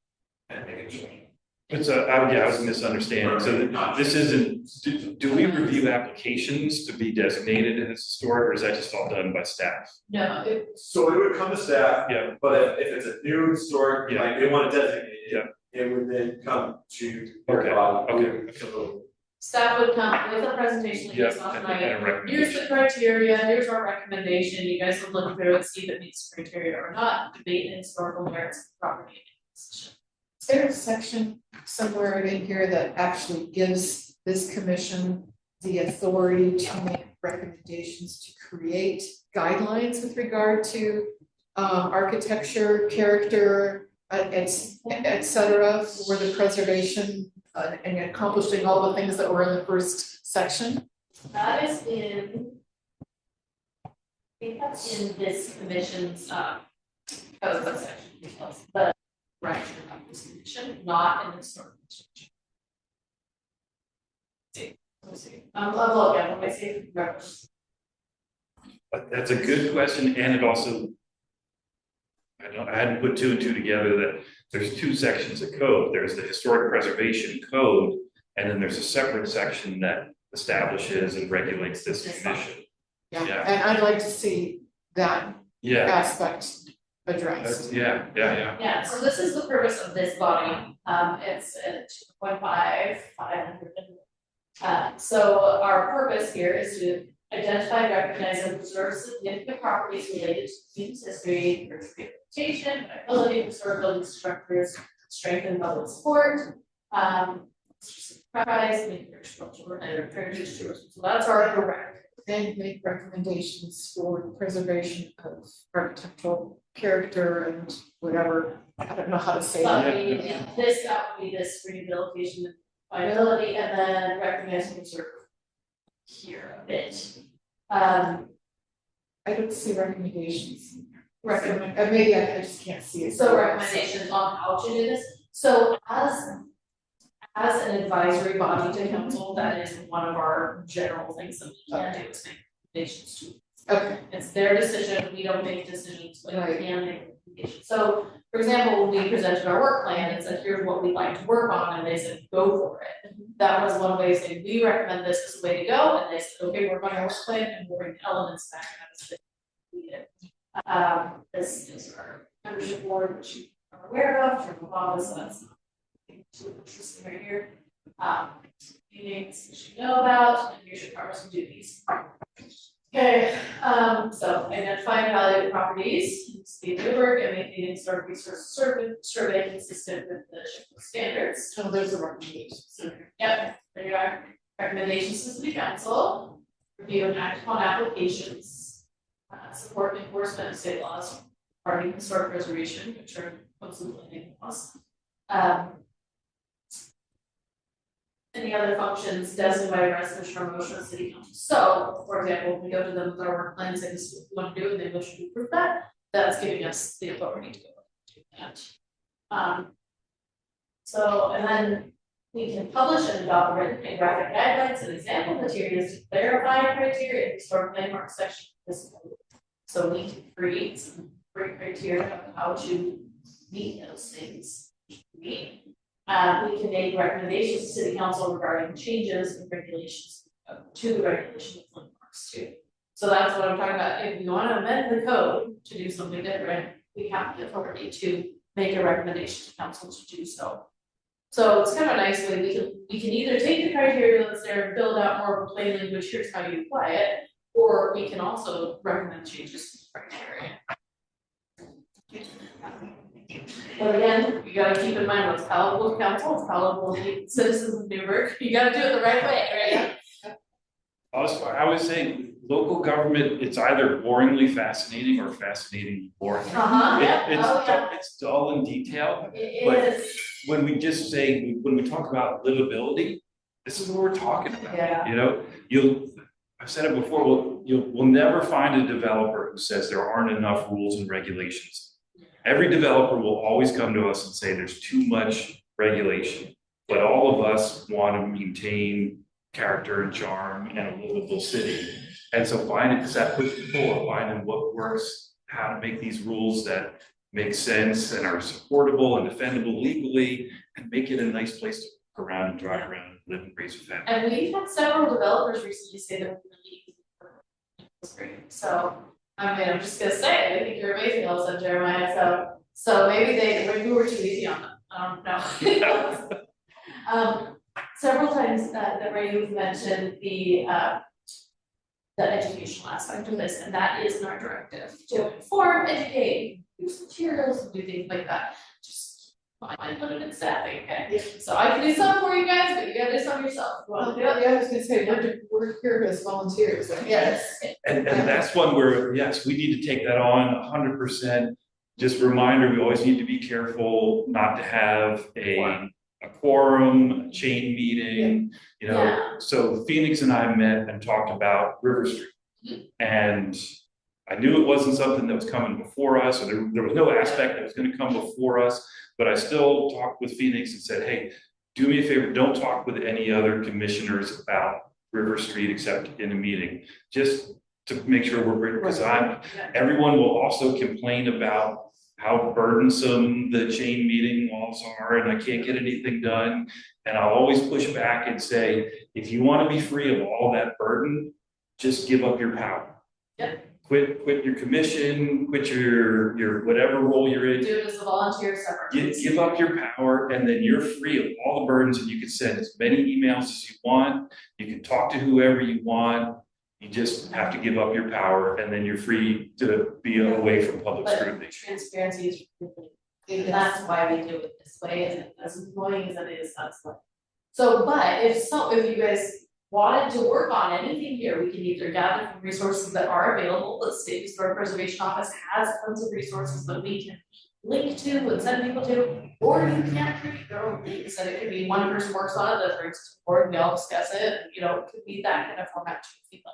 and make a change. It's I was misunderstanding, so this isn't, do we review applications to be designated as historic, or is that just all done by staff? No, So it would come to staff. Yeah. But if it's a new historic, Yeah. like they want to designate it. Yeah. It would then come to. Okay, your body. okay. So staff would come with a presentation like Yeah, this last and night. a Here's the recommendation. criteria, here's our recommendation, you guys will look through it, see if it meets criteria or not, debate the historical merits of the property. Is there a section somewhere in here that actually gives this commission the authority to make recommendations to create guidelines with regard to architecture, character, et cetera, for the preservation and accomplishing all the things that were in the first section? That is in, I think that's in this commission's, code section, the right of this commission, not in the historical district. Let's see, I'm looking, let me see. But that's a good question, and it also, I hadn't put two and two together that there's two sections of code. There's the historic preservation code, and then there's a separate section that establishes and regulates this commission. Yeah. And I'd like to see that Yeah, aspect addressed. yeah. Yeah, so this is the purpose of this body, it's at 2.5. So our purpose here is to identify, recognize, and preserve significant properties related to community's history, rehabilitation, viability, historic building structures, strengthen public support, prize, make cultural and heritage tourism, so that's our direct. And make recommendations for the preservation of architectural character and whatever, I don't know how to say that. That would be this rehabilitation and viability, and then recognize and preserve here a bit. I don't see recommendations. Recommend, Maybe I just can't see it. so recommendations on how to do this, so as an advisory body to council, that is one of our general things that we can do is make recommendations to. Okay. It's their decision, we don't make decisions, but Right. we can make recommendations. So, for example, when we presented our work plan and said, here's what we'd like to work on, and they said, go for it. That was one way of saying, we recommend this as a way to go, and they said, okay, work on our work plan, and we'll bring elements back as needed. This is our membership board, which you are aware of, from the office, so that's too interesting right here. Meetings you should know about, and here's your powers and duties. Okay, so identify and evaluate properties, speed Newburgh, and maintaining historic resource survey consistent with the SHPO standards. So there's the recommendations. Yep, there you are. Recommendations to city council, review and act upon applications, support enforcement of state laws, regarding historic preservation, which are mostly planning laws. Any other functions designated by a resolution or motion of the city council. So, for example, if we go to them with our work plan, say this is what we want to do, and they wish to approve that, that's giving us the authority to go do that. So, and then we can publish and adopt written and graphic guidelines and example materials to clarify criteria in the historic landmark section of this code. So we can create some great criteria of how to meet those things. We can make recommendations to city council regarding changes in regulations to the regulation of landmarks too. So that's what I'm talking about. If we want to amend the code to do something different, we have the authority to make a recommendation to council to do so. So it's kind of a nice way, we can either take the criteria that's there and build out more of a plain language, here's how you apply it, or we can also recommend changes to the criteria. But again, you gotta keep in mind what's palatable to council, it's palatable to citizens of Newburgh, you gotta do it the right way, right? Also, I was saying, local government, it's either boringly fascinating or fascinatingly boring. Yeah, It's dull in detail. it But- is, When we just say, when we talk about livability, this is what we're talking about. Yeah. You know, I've said it before, we'll never find a developer who says there aren't enough rules and regulations. Every developer will always come to us and say there's too much regulation, but all of us want to maintain character and charm and a livable city. And so finding, because that puts before, finding what works, how to make these rules that make sense and are supportable and defendable legally, and make it a nice place to walk around and drive around and live and raise a family. and we've had several developers recently say that we're really easy for it's great, so, I mean, I'm just gonna say, I think you're amazing, all of a sudden, Jeremiah, so maybe we were too easy on them, I don't know. several times, that Ray, you've mentioned the educational aspect of this, and that is in our directive, to inform, educate, use materials, and do things like that. Just find limited staffing, okay? So I can do some for you guys, but you gotta do some yourself. You wanna do it? Yeah, I was gonna say, we're here as volunteers. Yes. And that's one where, yes, we need to take that on 100%. Just reminder, we always need to be careful not to have a quorum, a chain meeting, you know. Yeah. So Phoenix and I met and talked about River Street. And I knew it wasn't something that was coming before us, or there was no aspect that was gonna come before us, but I still talked with Phoenix and said, hey, do me a favor, don't talk with any other commissioners about River Street except in a meeting, just to make sure we're, because everyone will also complain about how burdensome the chain meeting laws are, and I can't get anything done. And I'll always push back and say, if you want to be free of all that burden, just give up your power. Yep. Quit your commission, quit your whatever role you're in. Do it as a volunteer separate. Give up your power, and then you're free of all the burdens, and you can send as many emails as you want. You can talk to whoever you want. You just have to give up your power, and then you're free to be away from public But scrutiny. transparency is really, and that's why we do it this way, and as annoying as it is, that's why. So, but if you guys wanted to work on anything here, we can either gather from resources that are available. The State Historic Preservation Office has tons of resources that we can link to and send people to, or you can create your own links, and it could be one person works on it, that brings it to the board, and we all discuss it, and you know, it could be that kind of format too, if you'd like.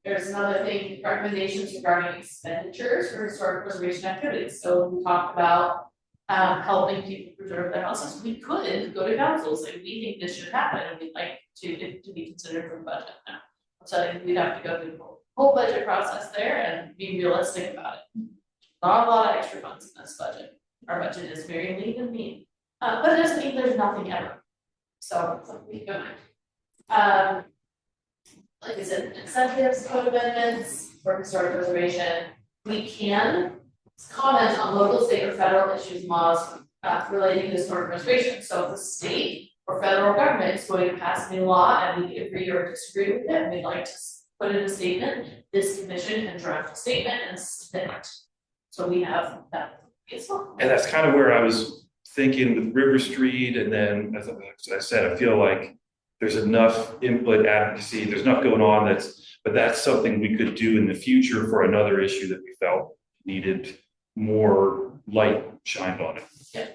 There's another thing, recommendations regarding expenditures for historic preservation activities. So we talked about helping people preserve their houses. We could go to council, say we think this should happen, and we'd like it to be considered for budget now. So I think we'd have to go through the whole budget process there and be realistic about it. Not a lot of extra funds in this budget. Our budget is very lean and mean, but it doesn't mean there's nothing ever. So something to keep in mind. Like I said, incentives, code amendments for historic preservation. We can comment on local, state, or federal issues and laws relating to historic preservation. So if the state or federal government is going to pass a new law and we agree or disagree with it, and we'd like to put in a statement, this commission can draft a statement and submit it. So we have that as well. And that's kind of where I was thinking with River Street, and then as I said, I feel like there's enough input, advocacy, there's enough going on but that's something we could do in the future for another issue that we felt needed more light shined on it. Yeah.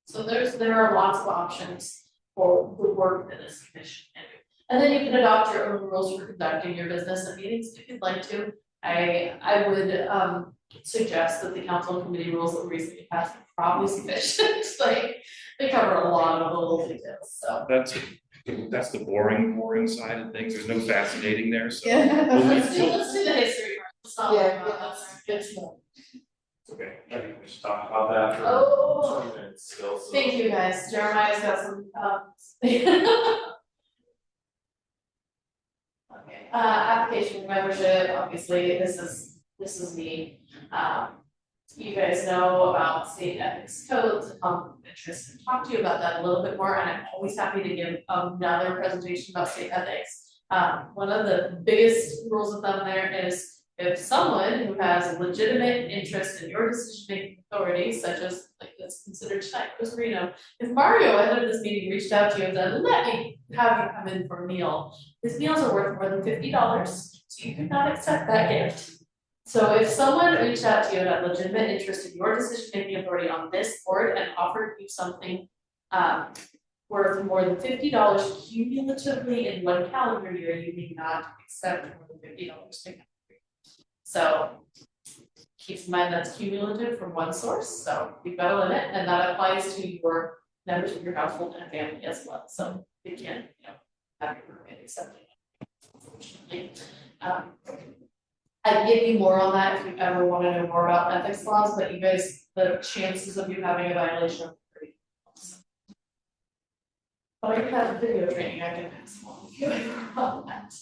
So there are lots of options for the work that this commission can do. And then you can adopt your own rules for conducting your business and meetings if you'd like to. I would suggest that the council and committee rules that we recently passed are probably sufficient. Like they cover a lot of little details, so. That's the boring side of things. There's no fascinating there, so. Let's do the history part. Let's not worry about that. It's more. Okay, I think we should talk about that for Oh. 20 minutes still, so. Thank you, guys. Jeremiah's got some, okay, application for membership, obviously, this is me. You guys know about state ethics codes and conflict of interest, and talk to you about that a little bit more, and I'm always happy to give another presentation about state ethics. One of the biggest rules of thumb there is if someone who has a legitimate interest in your decision-making authority, such as like that's considered tonight, Chris Marino, if Mario ahead of this meeting reached out to you and said, let me have you come in for a meal, his meals are worth more than $50, so you could not accept that gift. So if someone reached out to you and had legitimate interest in your decision-making authority on this board and offered you something worth more than $50 cumulatively in one calendar year, you may not accept more than $50 per calendar year. So keep in mind that's cumulative from one source, so you've got a limit, and that applies to your members of your household and family as well. So you can't, have your roommate accept it, unfortunately. I'd give you more on that if you ever want to know more about ethics laws, but you guys, the chances of you having a violation are pretty close. But I can have a video training I can pass along if you want that.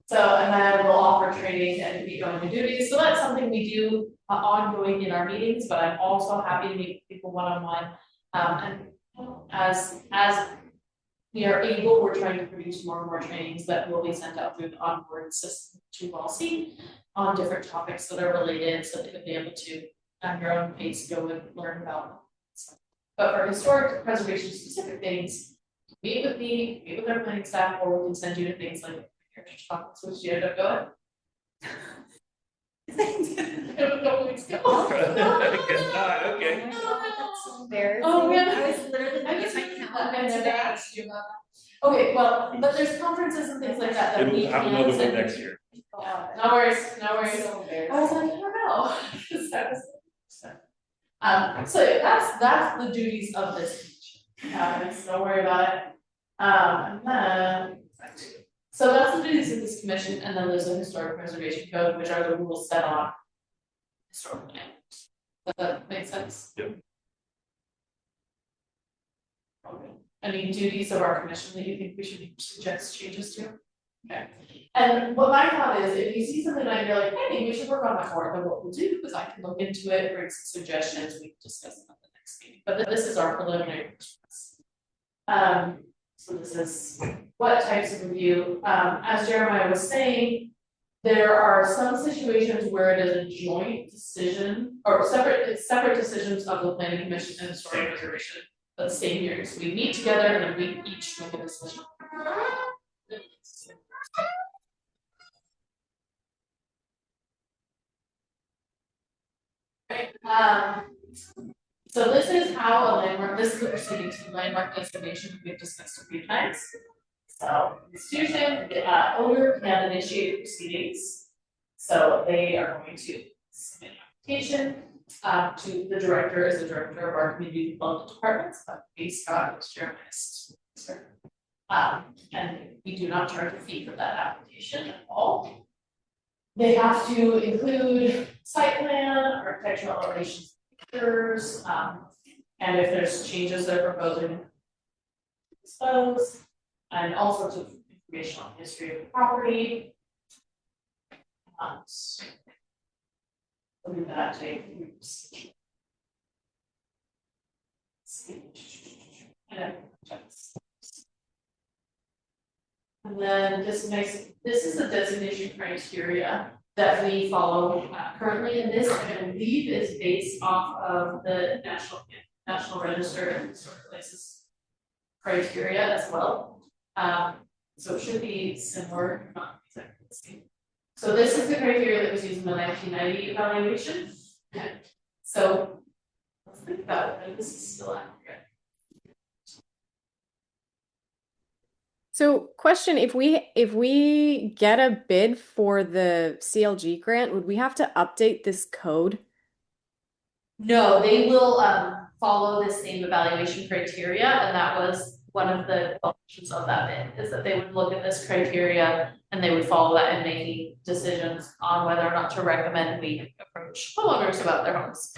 So, and then we'll offer training and defeat going to duties. So that's something we do ongoing in our meetings, but I'm also happy to meet people one-on-one. And As we are able, we're trying to produce more and more trainings that will be sent out through the onboard system to Walsey on different topics that are related, so that you'll be able to, at your own pace, go and learn about. But for historic preservation specific things, meet with me, meet with our planning staff, or we can send you to things like heritage topics, which you end up going. A couple weeks ago. Okay. That's embarrassing. Oh, yeah. I was literally I looking guess at I my can calendar today. ask you about that. Okay, well, but there's conferences and things like that that we It'll have can another one send. next year. Yeah, no worries, no worries. So I was like, I don't know. 'Cause that was- so that's the duties of this commission. So don't worry about it. And then, so that's the duties of this commission, and then there's a historic preservation code, which are the rules set on historical land. Does that make sense? Yep. Okay. Any duties of our commission that you think we should suggest changes to? Okay, and what my thought is, if you see something like you're like, hey, maybe we should work on that more, then what we'll do is I can look into it, bring some suggestions, we can discuss them at the next meeting, but this is our preliminary response. So this is what types of review, as Jeremiah was saying, there are some situations where it is a joint decision, or separate decisions of the planning commission and historic preservation, but same hearings, we meet together and then we each make a decision. Right, so this is how a landmark, this is the proceedings for landmark designation we've discussed a few times. So institution, owner can initiate proceedings. So they are going to submit an application to the director as the director of our community development departments, Scott is Jeremiah's. And we do not charge a fee for that application at all. They have to include site plan, architectural elevations, pictures, and if there's changes they're proposing, dispose, and all sorts of information on the history of the property. Look at that take groups. And then this is the designation criteria that we follow currently, and this I believe is based off of the National Register and Historic Places criteria as well. So it should be similar, not exactly the same. So this is the criteria that was used in the 1990 evaluation. So let's think about it, and this is still accurate. So question, if we get a bid for the CLG grant, would we have to update this code? No, they will follow the same evaluation criteria, and that was one of the functions of that bid, is that they would look at this criteria and they would follow that in making decisions on whether or not to recommend we approach homeowners about their homes.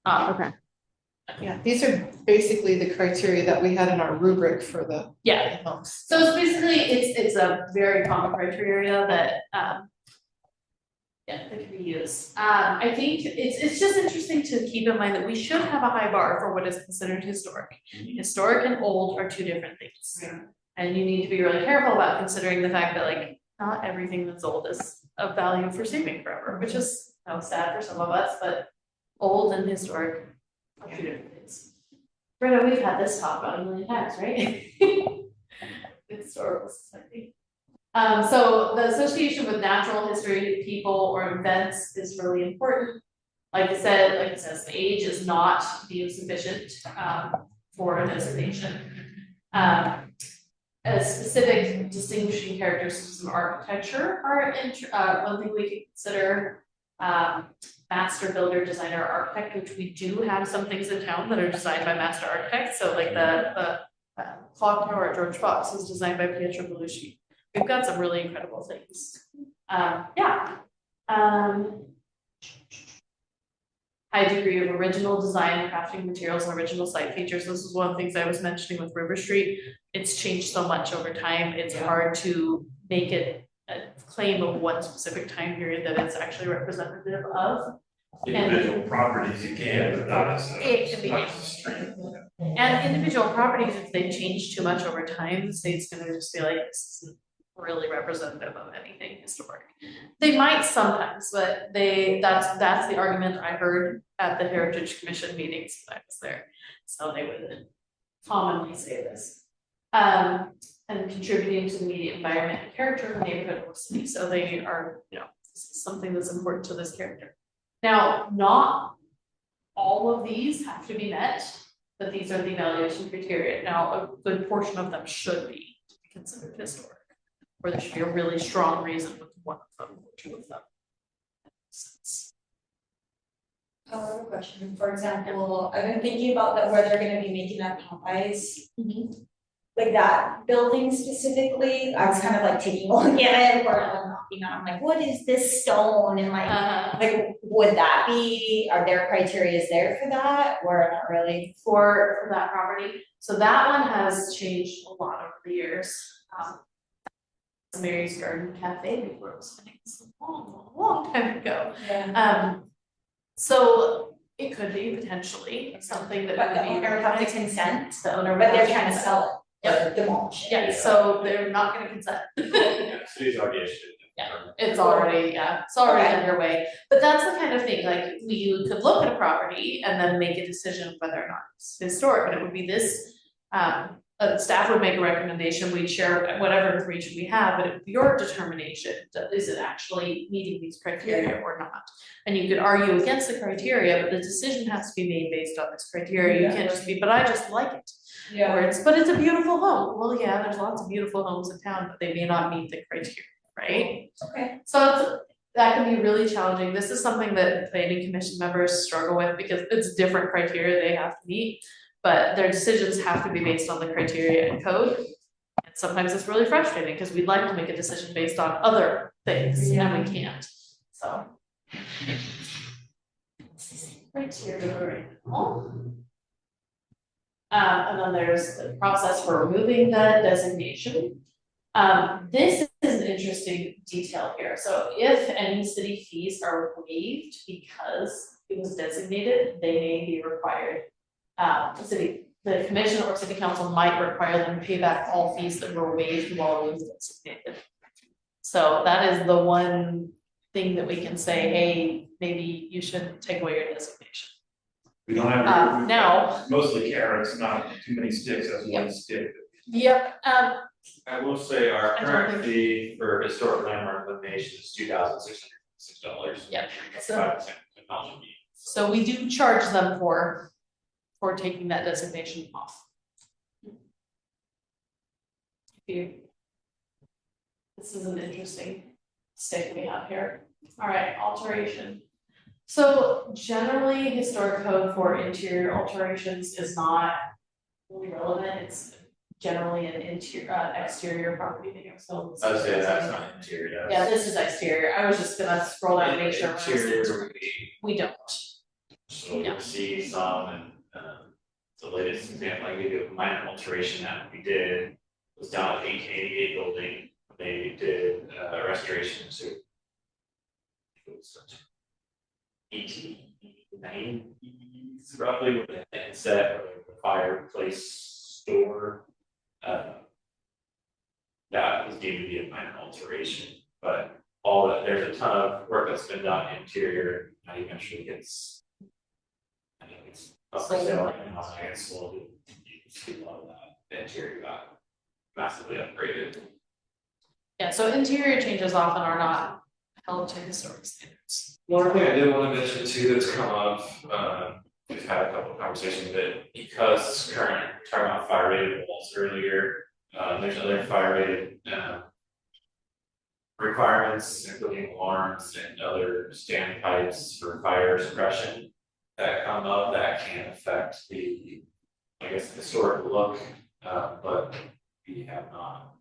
Okay. Yeah, these are basically the criteria that we had in our rubric for the Yeah, homes. so it's basically, it's a very common criteria that that can be used. I think it's just interesting to keep in mind that we should have a high bar for what is considered historic. Historic and old are two different things. And you need to be really careful about considering the fact that like not everything that's old is of value for saving forever, which is sad for some of us, but old and historic are two different things. Brenda, we've had this talk about a million times, right? Historical society. So the association with natural history, people, or events is really important. Like I said, like it says, the age is not deemed sufficient for a designation. A specific distinguishing characteristics of architecture are one thing we can consider. Master builder, designer, architect, which we do have some things in town that are designed by master architects. So like the clock tower at George Fox was designed by Pietro Bellucci. We've got some really incredible things. High degree of original design, crafting materials, and original site features. This is one of the things I was mentioning with River Street. It's changed so much over time. It's hard to make it a claim of one specific time period that it's actually representative of. individual properties, you can, but not as It can be. not as a street. And individual properties, if they change too much over time, the state's gonna just be like, this isn't really representative of anything historic. They might sometimes, but that's the argument I heard at the Heritage Commission meetings when I was there. So they would commonly say this. And contributing to the immediate environment and character of the neighborhood or city. So they are, this is something that's important to this character. Now, not all of these have to be met, but these are the evaluation criteria. Now, a good portion of them should be considered historic, or there should be a really strong reason with one of them or two of them. Another question, for example, I've been thinking about that where they're gonna be making that Popeyes. Like that building specifically, I was kind of like taking a look at it, or knocking on, I'm like, what is this stone, and like, would that be, are there criterias there for that, or not really? For that property, so that one has changed a lot over the years. Mary's Garden Cafe before it was finished, a long time ago. Yeah. So it could be potentially something that But would the be. owner would have to consent, The owner would but they're have trying to consent. sell it, or demolish it. Yeah, so they're not gonna consent. Yeah, city's already issued. It's already, it's already Okay. underway, but that's the kind of thing, like, we could look at a property and then make a decision whether or not it's historic, and it would be this. Staff would make a recommendation, we'd share whatever information we have, but it's your determination, is it actually meeting these criteria or not? And you could argue against the criteria, but the decision has to be made based on this criteria, you can't just be, but I just like it. Yeah. Or but it's a beautiful home, well, yeah, there's lots of beautiful homes in town, but they may not meet the criteria, right? Okay. So that can be really challenging. This is something that planning commission members struggle with because it's different criteria they have to meet. But their decisions have to be based on the criteria and code. And sometimes it's really frustrating because we'd like to make a decision based on other things and we can't, so. Criteria right now. And then there's the process for removing the designation. This is an interesting detail here. So if any city fees are waived because it was designated, they may be required. The commission or city council might require them to pay back all fees that were waived while it was designated. So that is the one thing that we can say, hey, maybe you should take away your designation. We don't have. Now. Mostly carrots, not too many sticks, as one stick. Yep, I will say our I don't current think- fee for historic landmark elimination is $2,606. Yep. So- 5% technology fee. so we do charge them for taking that designation off. This is an interesting stick we have here. All right, alteration. So generally, historic code for interior alterations is not really relevant. It's generally an exterior property thing. So I would say that's not interior. yeah, this is exterior. I was just gonna scroll down and make sure. Interior would be, We don't. so you'll see some, and the latest example, I gave you a minor alteration that we did was down at 1888 building. They did restoration to. It was 1890s roughly, with an inset or the fireplace door. That was deemed to be a minor alteration, but all that, there's a ton of work that's been done interior, and eventually gets. I think it's up for sale right now, I guess slowly, you see a lot of that, the interior got massively upgraded. Yeah, so interior changes often are not held to historic standards. One thing I did want to mention too that's come up, we've had a couple of conversations that because current, talking about fire rated walls earlier, there's other fire rated requirements, including alarms and other standpipes for fire suppression that come up that can affect the, I guess, historic look, but we have not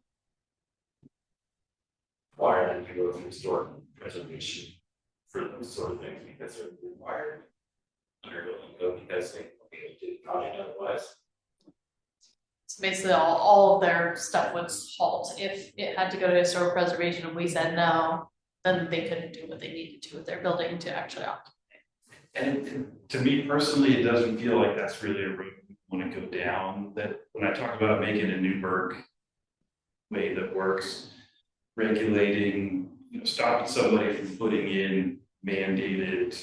required them to go through historic preservation for those sort of things because they're required under building code because they won't be able to do the project otherwise. So basically, all of their stuff would halt if it had to go to historic preservation and we said no, then they couldn't do what they needed to with their building to actually occupy. To me personally, it doesn't feel like that's really a road we want to go down. That when I talk about making a Newburgh way that works, regulating, stopping somebody from putting in mandated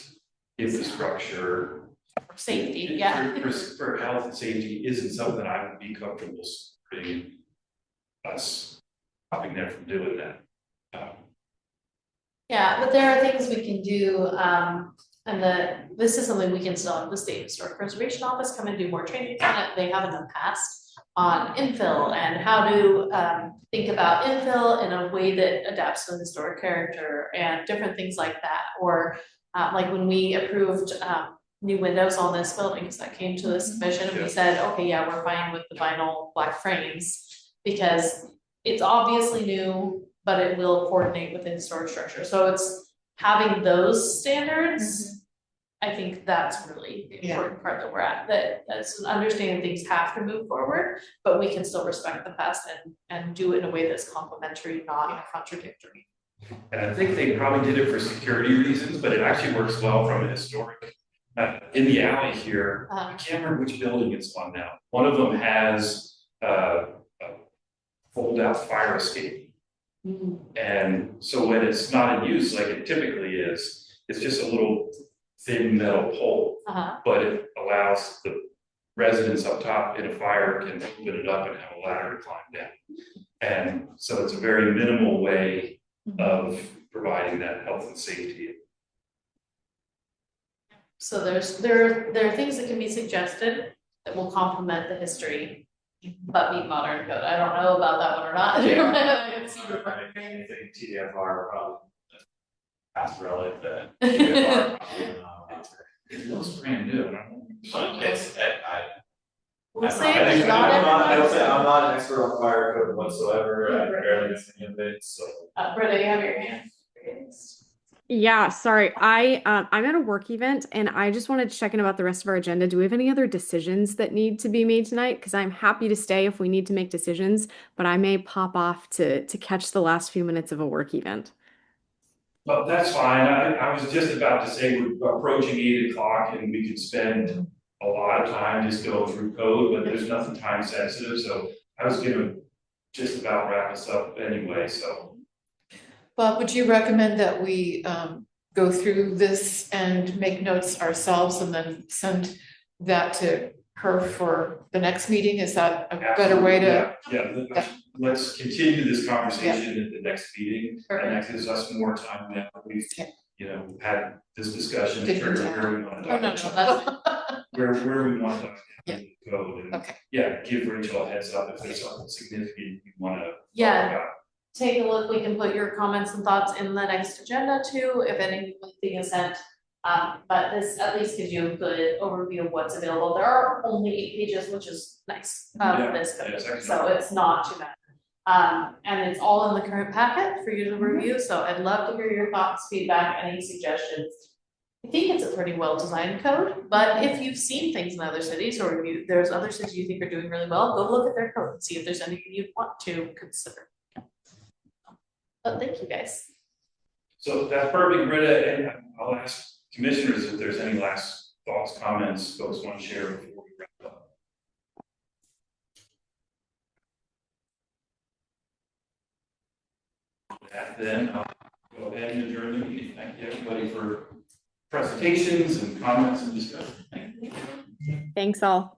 infrastructure. For safety, yeah. For health and safety isn't something I would be comfortable supporting us stopping them from doing that. Yeah, but there are things we can do, and this is something we can still have the State Historic Preservation Office come and do more trainings on it. They have in the past on infill and how to think about infill in a way that adapts to the historic character and different things like that. Or like when we approved new windows on this building, because that came to this commission, and we said, okay, yeah, we're fine with the vinyl black frames because it's obviously new, but it will coordinate with the historic structure. So it's having those standards. I think that's really the important part that we're at, that's understanding things have to move forward, but we can still respect the past and do it in a way that's complementary, not contradictory. And I think they probably did it for security reasons, but it actually works well from a historic. In the alley here, I can't remember which building it's on now. One of them has a fold-out fire escape. And so when it's not in use, like it typically is, it's just a little thin metal pole, but it allows the residents up top in a fire can open it up and have a ladder to climb down. And so it's a very minimal way of providing that health and safety. So there are things that can be suggested that will complement the history, but meet modern code. I don't know about that one or not. I think TDFR probably past relic that TDFR probably not. It looks brand new. We'll say I think not everyone. I'm not an expert on fire code whatsoever. I barely know any of it, so. Britta, you have your hand raised. Yeah, sorry. I'm at a work event and I just wanted to check in about the rest of our agenda. Do we have any other decisions that need to be made tonight? Because I'm happy to stay if we need to make decisions, but I may pop off to catch the last few minutes of a work event. Well, that's fine. I was just about to say we're approaching 8 o'clock and we could spend a lot of time just going through code, but there's nothing time sensitive. So I was gonna just about wrap us up anyway, so. Bob, would you recommend that we go through this and make notes ourselves and then send that to her for the next meeting? Is that a better way to? Yeah, let's continue this conversation at the next meeting, and that gives us more time now that we've, had this discussion. Different Where we want to Oh, no, talk, that's where we want to talk Yeah. about the code, and Okay. give Rachel a heads up if there's something significant we want to talk Yeah. about. take a look, we can put your comments and thoughts in the next agenda too, if anything is sent. But this at least gives you a good overview of what's available. There are only 8 pages, which is nice, Yeah, this, yeah, it's excellent. so it's not too bad. And it's all in the current packet for you to review, so I'd love to hear your thoughts, feedback, any suggestions. I think it's a pretty well-designed code, but if you've seen things in other cities, or there's other cities you think are doing really well, go look at their code and see if there's anything you'd want to consider. But thank you guys. So that's perfect, Britta, and I'll ask commissioners if there's any last thoughts, comments, folks want to share before we wrap up. With that, then I'll go ahead and adjourn the meeting. Thank you, everybody, for presentations and comments and discussion. Thank you. Thanks all.